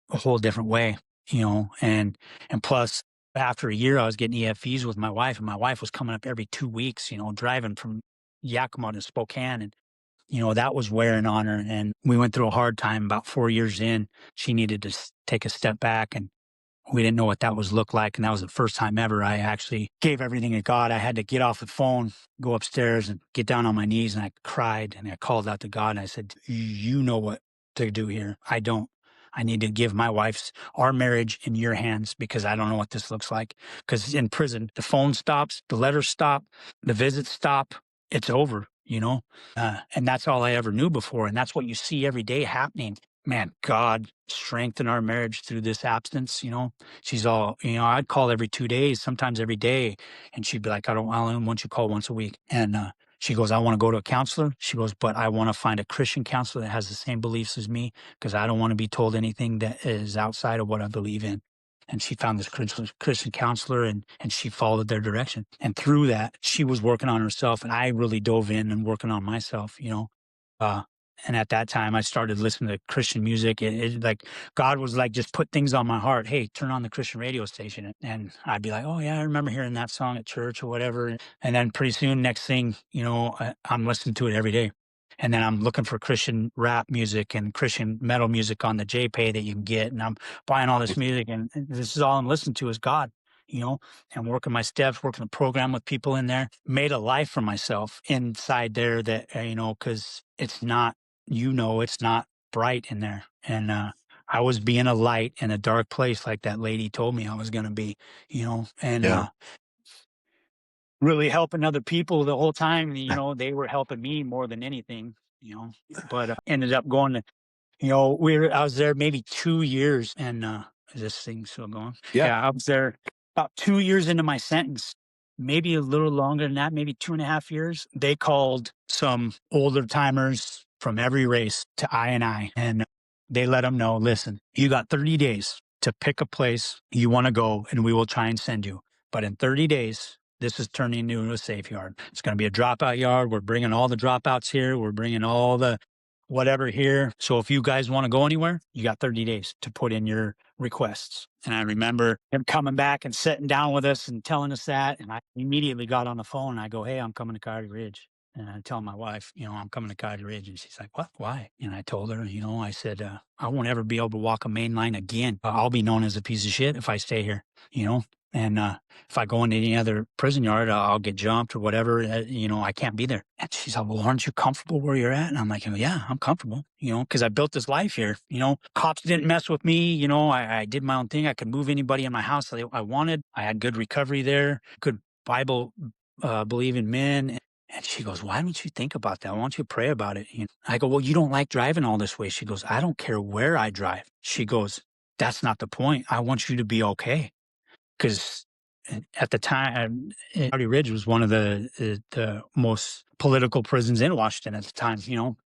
whole different way, and plus after a year I was getting EFEs with my wife, and my wife was coming up every 2 weeks, driving from Yakima to Spokane, and that was wearing on her. And we went through a hard time about 4 years in. She needed to take a step back, and we didn't know what that was look like. And that was the first time ever I actually gave everything to God. I had to get off the phone, go upstairs and get down on my knees. And I cried and I called out to God. And I said, you know what to do here. I don't. I need to give our marriage in your hands, because I don't know what this looks like. Because in prison, the phone stops, the letters stop, the visits stop. It's over, and that's all I ever knew before. And that's what you see every day happening. Man, God strengthened our marriage through this abstinence. She's all, I'd call every 2 days, sometimes every day. And she'd be like, I only want you to call once a week. And she goes, I want to go to a counselor. She goes, but I want to find a Christian counselor that has the same beliefs as me, because I don't want to be told anything that is outside of what I believe in. and she found this Christian counselor, and she followed their direction. And through that, she was working on herself, and I really dove in and working on myself, uh, and at that time, I started listening to Christian music. Like God was like, just put things on my heart. Hey, turn on the Christian radio station, and I'd be like, oh yeah, I remember hearing that song at church or whatever. And then pretty soon, next thing, I'm listening to it every day. And then I'm looking for Christian rap music and Christian metal music on the JPay that you can get. And I'm buying all this music, and this is all I'm listening to is God, you know, and working my steps, working the program with people in there, made a life for myself inside there that, because it's not, it's not bright in there. And I was being a light in a dark place like that lady told me I was going to be, and Yeah. really helping other people the whole time. They were helping me more than anything, but ended up going to, I was there maybe 2 years, and is this thing still going? Yeah. Yeah, I was there about 2 years into my sentence, maybe a little longer than that, maybe 2.5 years. They called some older timers from every race to I, and they let them know, listen, you got 30 days to pick a place you want to go, and we will try and send you. But in 30 days, this is turning into a safe yard. It's going to be a dropout yard. We're bringing all the dropouts here. We're bringing all the whatever here. So if you guys want to go anywhere, you got 30 days to put in your requests. And I remember him coming back and sitting down with us and telling us that. And I immediately got on the phone and I go, hey, I'm coming to Coyote Ridge. And I tell my wife, I'm coming to Coyote Ridge. And she's like, what? Why? And I told her, I said, I won't ever be able to walk a main line again. I'll be known as a piece of shit if I stay here, and if I go into any other prison yard, I'll get jumped or whatever. I can't be there. And she's like, well, aren't you comfortable where you're at? And I'm like, yeah, I'm comfortable, because I built this life here. Cops didn't mess with me. I did my own thing. I could move anybody in my house that I wanted. I had good recovery there, good Bible believing men. And she goes, why don't you think about that? Why don't you pray about it? I go, well, you don't like driving all this way. She goes, I don't care where I drive. She goes, that's not the point. I want you to be okay. Because at the time, Coyote Ridge was one of the most political prisons in Washington at the time,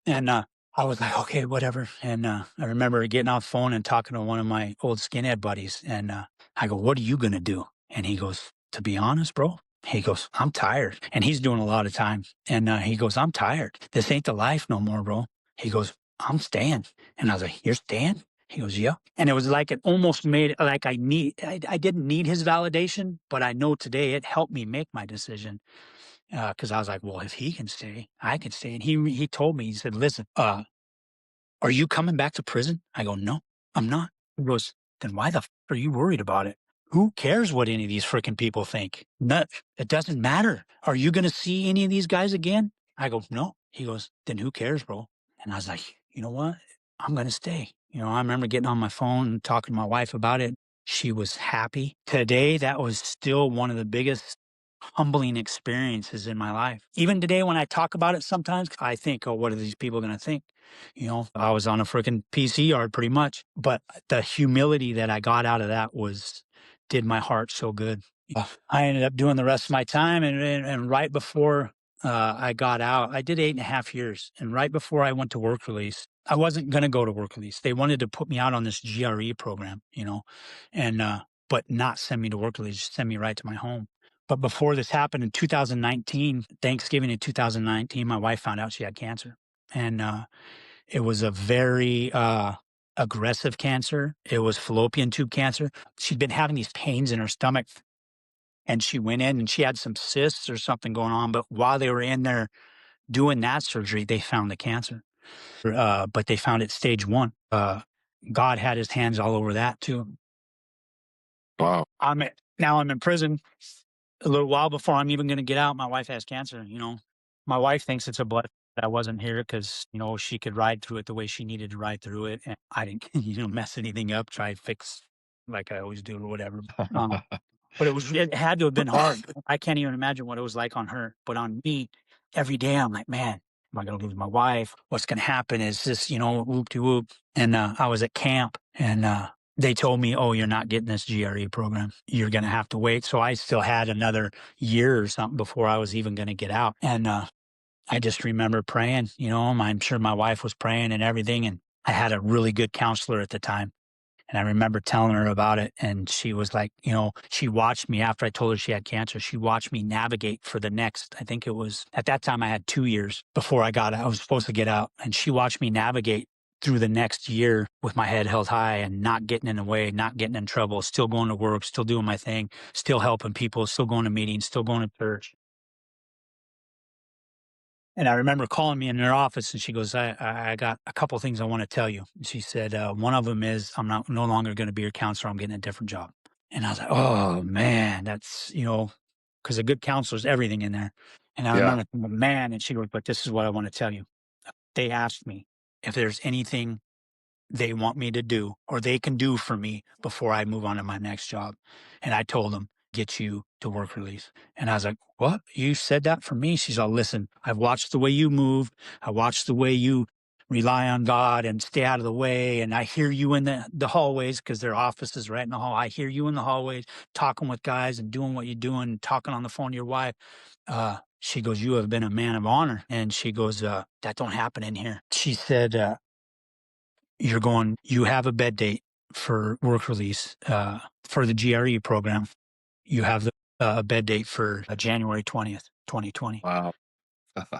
and I was like, okay, whatever. And I remember getting off the phone and talking to one of my old skinhead buddies, and I go, what are you going to do? And he goes, to be honest, bro, he goes, I'm tired. And he's doing a lot of time. And he goes, I'm tired. This ain't the life no more, bro. He goes, I'm staying. And I was like, you're staying? He goes, yeah. And it was like it almost made like I didn't need his validation, but I know today it helped me make my decision. Cause I was like, well, if he can stay, I can stay. And he told me, he said, listen, are you coming back to prison? I go, no, I'm not. He goes, then why the are you worried about it? Who cares what any of these freaking people think? No, it doesn't matter. Are you going to see any of these guys again? I go, no. He goes, then who cares, bro? And I was like, you know what? I'm going to stay. I remember getting on my phone and talking to my wife about it. She was happy. Today, that was still one of the biggest humbling experiences in my life. Even today, when I talk about it, sometimes I think, oh, what are these people going to think? I was on a freaking PC yard pretty much, but the humility that I got out of that did my heart so good. I ended up doing the rest of my time, and right before I got out, I did 8.5 years. And right before I went to work release, I wasn't going to go to work release. They wanted to put me out on this GRE program, and but not send me to work release, just send me right to my home. But before this happened in 2019, Thanksgiving in 2019, my wife found out she had cancer. And it was a very aggressive cancer. It was fallopian tube cancer. She'd been having these pains in her stomach, and she went in and she had some cysts or something going on. But while they were in there doing that surgery, they found the cancer. But they found it stage 1. God had his hands all over that too. Wow. Now I'm in prison. A little while before I'm even going to get out, my wife has cancer. My wife thinks it's a blessing that I wasn't here because she could ride through it the way she needed to ride through it, and I didn't mess anything up, try to fix like I always do or whatever. But it had to have been hard. I can't even imagine what it was like on her, but on me, every day I'm like, man, am I going to lose my wife? What's going to happen? Is this whoop de whoop? And I was at camp, and they told me, oh, you're not getting this GRE program. You're going to have to wait. So I still had another year or something before I was even going to get out. And I just remember praying, I'm sure my wife was praying and everything. And I had a really good counselor at the time. And I remember telling her about it, and she was like, she watched me after I told her she had cancer. She watched me navigate for the next, I think it was at that time I had 2 years before I was supposed to get out. And she watched me navigate through the next year with my head held high and not getting in the way, not getting in trouble, still going to work, still doing my thing, still helping people, still going to meetings, still going to church. And I remember calling me in their office, and she goes, I got a couple things I want to tell you. She said, one of them is I'm not no longer going to be your counselor. I'm getting a different job. And I was like, oh man, that's, because a good counselor is everything in there. And I Yeah. remember thinking, man, and she goes, but this is what I want to tell you. They asked me if there's anything they want me to do or they can do for me before I move on to my next job. And I told them, get you to work release. And I was like, what? You said that for me? She's all, listen, I've watched the way you move. I watched the way you rely on God and stay out of the way. And I hear you in the hallways because their office is right in the hall. I hear you in the hallways talking with guys and doing what you're doing, talking on the phone to your wife. She goes, you have been a man of honor. And she goes, that don't happen in here. She said, you have a bed date for work release for the GRE program. You have the bed date for January 20th, 2020. Wow.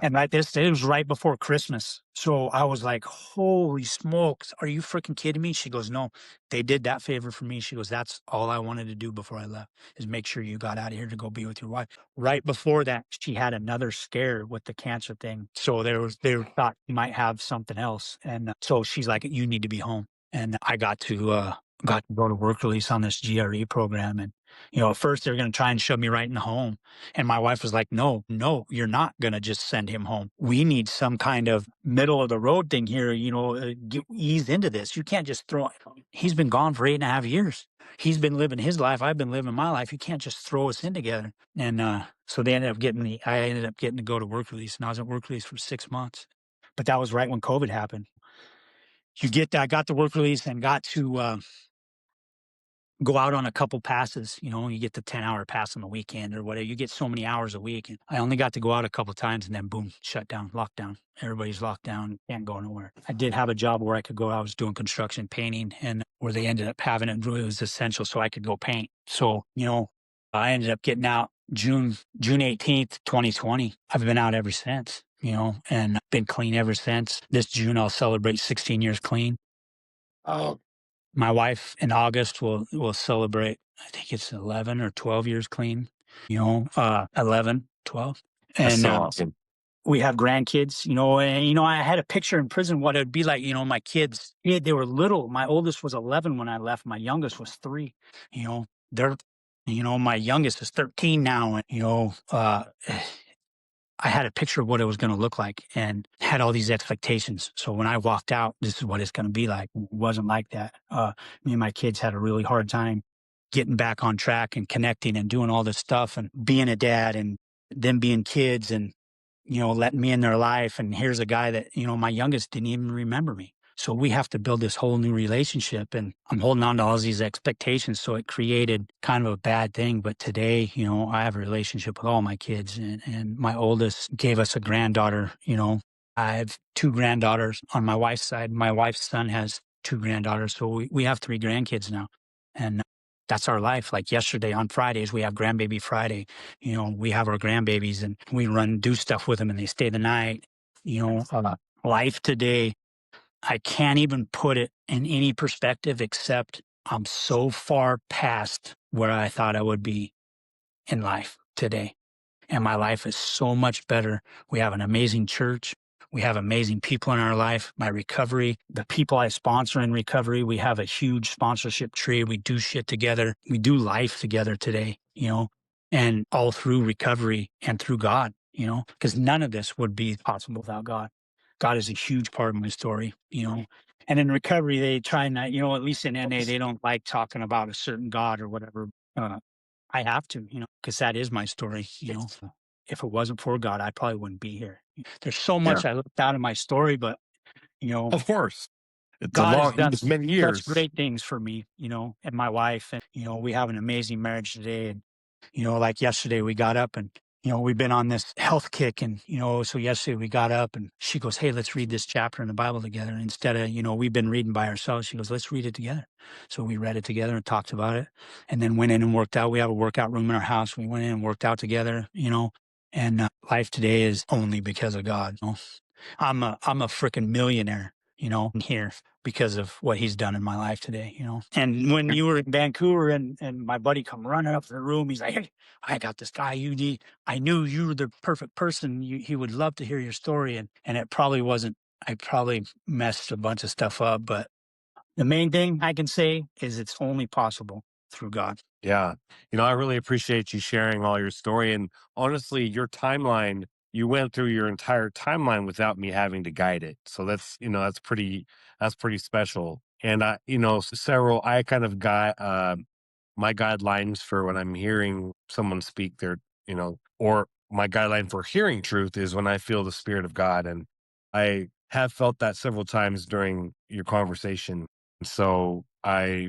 And it was right before Christmas. So I was like, holy smokes, are you freaking kidding me? She goes, no, they did that favor for me. She goes, that's all I wanted to do before I left is make sure you got out of here to go be with your wife. Right before that, she had another scare with the cancer thing. So they thought you might have something else. And so she's like, you need to be home. And I got to go to work release on this GRE program. And, at first they're going to try and shove me right in the home. And my wife was like, no, no, you're not going to just send him home. We need some kind of middle of the road thing here, ease into this. You can't just he's been gone for 8.5 years. He's been living his life. I've been living my life. You can't just throw us in together. And so I ended up getting to go to work release, and I was at work release for 6 months. But that was right when COVID happened. I got the work release and got to go out on a couple passes. You get the 10-hour pass on the weekend or whatever. You get so many hours a week. And I only got to go out a couple times, and then boom, shut down, lockdown. Everybody's locked down, can't go nowhere. I did have a job where I could go. I was doing construction painting, and where they ended up having it was essential so I could go paint. So, I ended up getting out June 18th, 2020. I've been out ever since, and been clean ever since. This June, I'll celebrate 16 years clean. Oh, My wife in August will celebrate, I think it's 11 or 12 years clean, 11, 12. that's And so awesome. we have grandkids, and, I had a picture in prison what it'd be like, my kids, they were little. My oldest was 11 when I left. My youngest was 3. They're, my youngest is 13 now. And, I had a picture of what it was going to look like and had all these expectations. So when I walked out, this is what it's going to be like. It wasn't like that. Me and my kids had a really hard time getting back on track and connecting and doing all this stuff and being a dad and them being kids and, letting me in their life. And here's a guy that, my youngest didn't even remember me. So we have to build this whole new relationship, and I'm holding on to all these expectations. So it created kind of a bad thing. But today, I have a relationship with all my kids, and my oldest gave us a granddaughter. I have 2 granddaughters on my wife's side. My wife's son has 2 granddaughters. So we have 3 grandkids now. And that's our life. Like yesterday on Fridays, we have Grandbaby Friday. We have our grandbabies and we do stuff with them, and they stay the night. Life today, I can't even put it in any perspective except I'm so far past where I thought I would be in life today. And my life is so much better. We have an amazing church. We have amazing people in our life. My recovery, the people I sponsor in recovery, we have a huge sponsorship tree. We do shit together. We do life together today, and all through recovery and through God, because none of this would be possible without God. God is a huge part of my story, And in recovery, they try not, at least in NA, they don't like talking about a certain God or whatever. I have to, because that is my story. If it wasn't for God, I probably wouldn't be here. There's so Yeah. much I left out of my story, but, you know, Of course. It's a God has long, done it's many such years. great things for me, and my wife. And, we have an amazing marriage today. And, like yesterday, we got up and we've been on this health kick. And, so yesterday we got up and she goes, "Hey, let's read this chapter in the Bible together." And instead of, we've been reading by ourselves, she goes, "Let's read it together." So we read it together and talked about it and then went in and worked out. We have a workout room in our house. We went in and worked out together, and life today is only because of God. I'm a freaking millionaire, here because of what he's done in my life today. And when you were in Vancouver and my buddy come running up to the room, he's like, "Hey, I got this guy you need. I knew you were the perfect person. He would love to hear your story." And it probably wasn't. I probably messed a bunch of stuff up, but the main thing I can say is it's only possible through God. Yeah. I really appreciate you sharing all your story. And honestly, your timeline, you went through your entire timeline without me having to guide it. So that's pretty special. And several, I kind of got, my guidelines for when I'm hearing someone speak or my guideline for hearing truth is when I feel the spirit of God. And I have felt that several times during your conversation. So I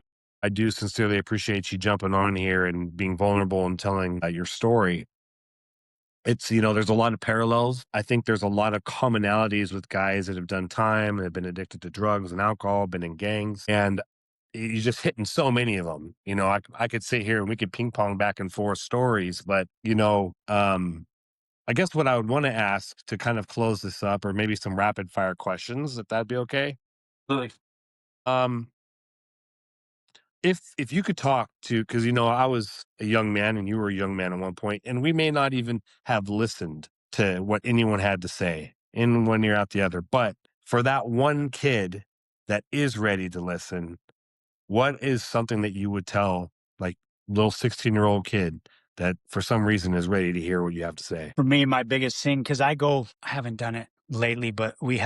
do sincerely appreciate you jumping on here and being vulnerable and telling your story. There's a lot of parallels. I think there's a lot of commonalities with guys that have done time, have been addicted to drugs and alcohol, been in gangs, and you're just hitting so many of them. I could sit here and we could ping pong back and forth stories, but, I guess what I would want to ask to kind of close this up, or maybe some rapid fire questions, if that'd be okay. Really. Um, if you could talk to, because I was a young man and you were a young man at one point, and we may not even have listened to what anyone had to say in one ear out the other, but for that one kid that is ready to listen, what is something that you would tell, like, little 16-year-old kid that for some reason is ready to hear what you have to say? For me, my biggest thing, because I haven't done it lately, but we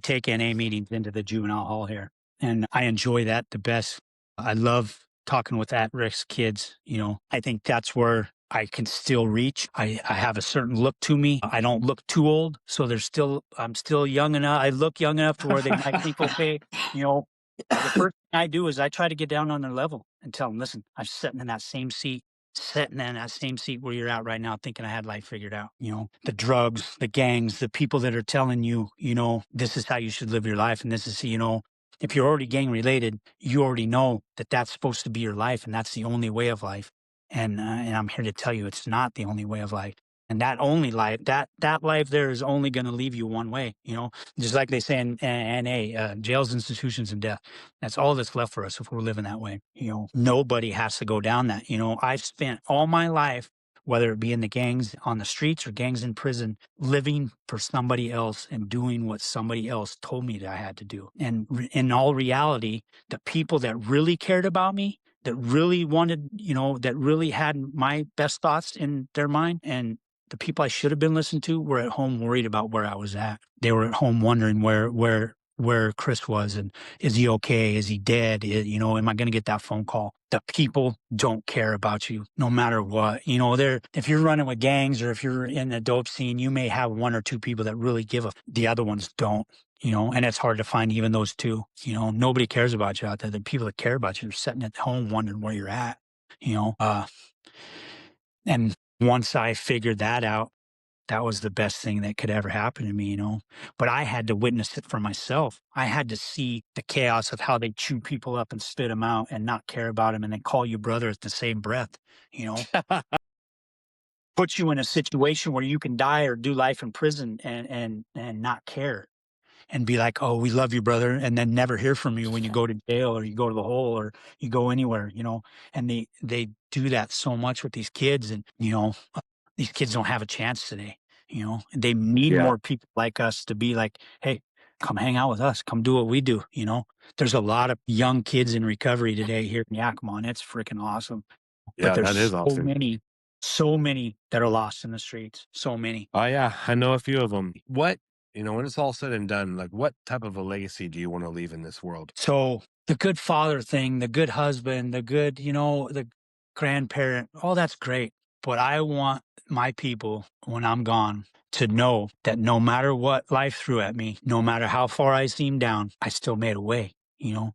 take NA meetings into the juvenile hall here, and I enjoy that the best. I love talking with at-risk kids. I think that's where I can still reach. I have a certain look to me. I don't look too old, so I'm still young enough. I look young enough to where they might think, okay, you know, the first thing I do is I try to get down on their level and tell them, listen, I'm sitting in that same seat where you're at right now, thinking I had life figured out. The drugs, the gangs, the people that are telling you, this is how you should live your life. And this is, if you're already gang related, you already know that that's supposed to be your life and that's the only way of life. And I'm here to tell you it's not the only way of life. And that only life, that life there is only going to leave you one way, just like they say in NA, jails, institutions, and death. That's all that's left for us if we're living that way. Nobody has to go down that. I've spent all my life, whether it be in the gangs on the streets or gangs in prison, living for somebody else and doing what somebody else told me that I had to do. And in all reality, the people that really cared about me, that really wanted, that really had my best thoughts in their mind, and the people I should have been listening to were at home worried about where I was at. They were at home wondering where Chris was and is he okay? Is he dead? Am I going to get that phone call? The people don't care about you no matter what. If you're running with gangs or if you're in the dope scene, you may have one or two people that really the other ones don't. And it's hard to find even those two. Nobody cares about you out there. The people that care about you are sitting at home wondering where you're at. You know, uh, and once I figured that out, that was the best thing that could ever happen to me. But I had to witness it for myself. I had to see the chaos of how they chew people up and spit them out and not care about them and then call you brother at the same breath, you know, put you in a situation where you can die or do life in prison and not care and be like, "Oh, we love you, brother," and then never hear from you when you go to jail or you go to the hole or you go anywhere. And they do that so much with these kids, and these kids don't have a chance today. And they need Yeah. more people like us to be like, "Hey, come hang out with us, come do what we do." There's a lot of young kids in recovery today here in Yakima, and it's freaking awesome. But Yeah, that there's is awesome. so many that are lost in the streets. So many. Oh yeah, I know a few of them. When it's all said and done, like, what type of a legacy do you want to leave in this world? So the good father thing, the good husband, the good, the grandparent, all that's great. But I want my people, when I'm gone, to know that no matter what life threw at me, no matter how far I seemed down, I still made a way.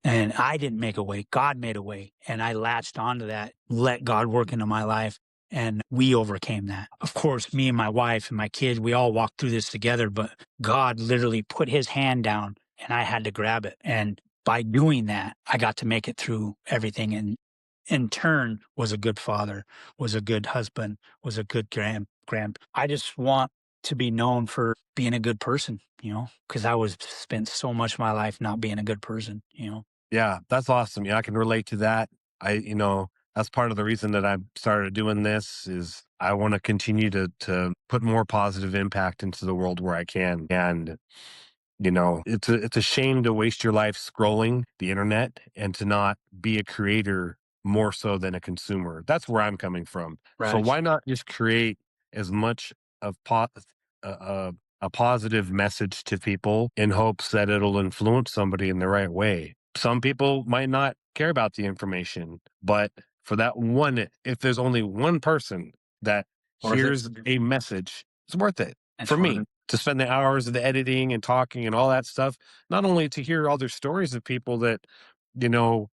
And I didn't make a way. God made a way. And I latched onto that, let God work into my life. and we overcame that. Of course, me and my wife and my kids, we all walked through this together, but God literally put his hand down and I had to grab it. And by doing that, I got to make it through everything. And in turn, was a good father, was a good husband, was a good grand. I just want to be known for being a good person, because I was spent so much of my life not being a good person. Yeah, that's awesome. Yeah, I can relate to that. That's part of the reason that I started doing this is I want to continue to put more positive impact into the world where I can. And it's a shame to waste your life scrolling the internet and to not be a creator more so than a consumer. That's where I'm coming from. So Right. why not just create as much of a positive message to people in hopes that it'll influence somebody in the right way. Some people might not care about the information, but for that one, if there's only one person that Worth it. hears a message, it's worth it It's for worth me it. to spend the hours of the editing and talking and all that stuff, not only to hear other stories of people that, you know,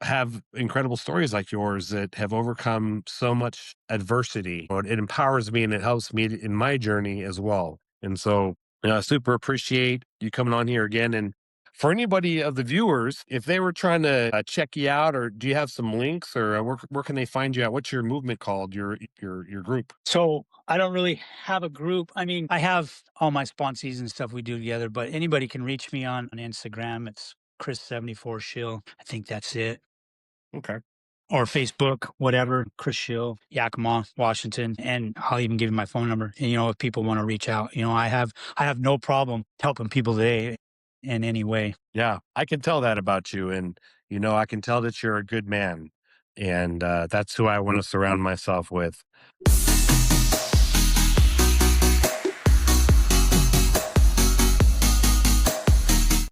have incredible stories like yours that have overcome so much adversity. It empowers me and it helps me in my journey as well. And so, I super appreciate you coming on here again. And for anybody of the viewers, if they were trying to check you out, or do you have some links, or where can they find you at? What's your movement called? Your group? So I don't really have a group. I mean, I have all my sponsees and stuff we do together, but anybody can reach me on Instagram. It's Chris74 Schill. I think that's it. Okay. Or Facebook, whatever, Chris Schill, Yakima, Washington. And I'll even give you my phone number. And if people want to reach out, I have no problem helping people today in any way. Yeah, I can tell that about you. And, I can tell that you're a good man. And that's who I want to surround myself with.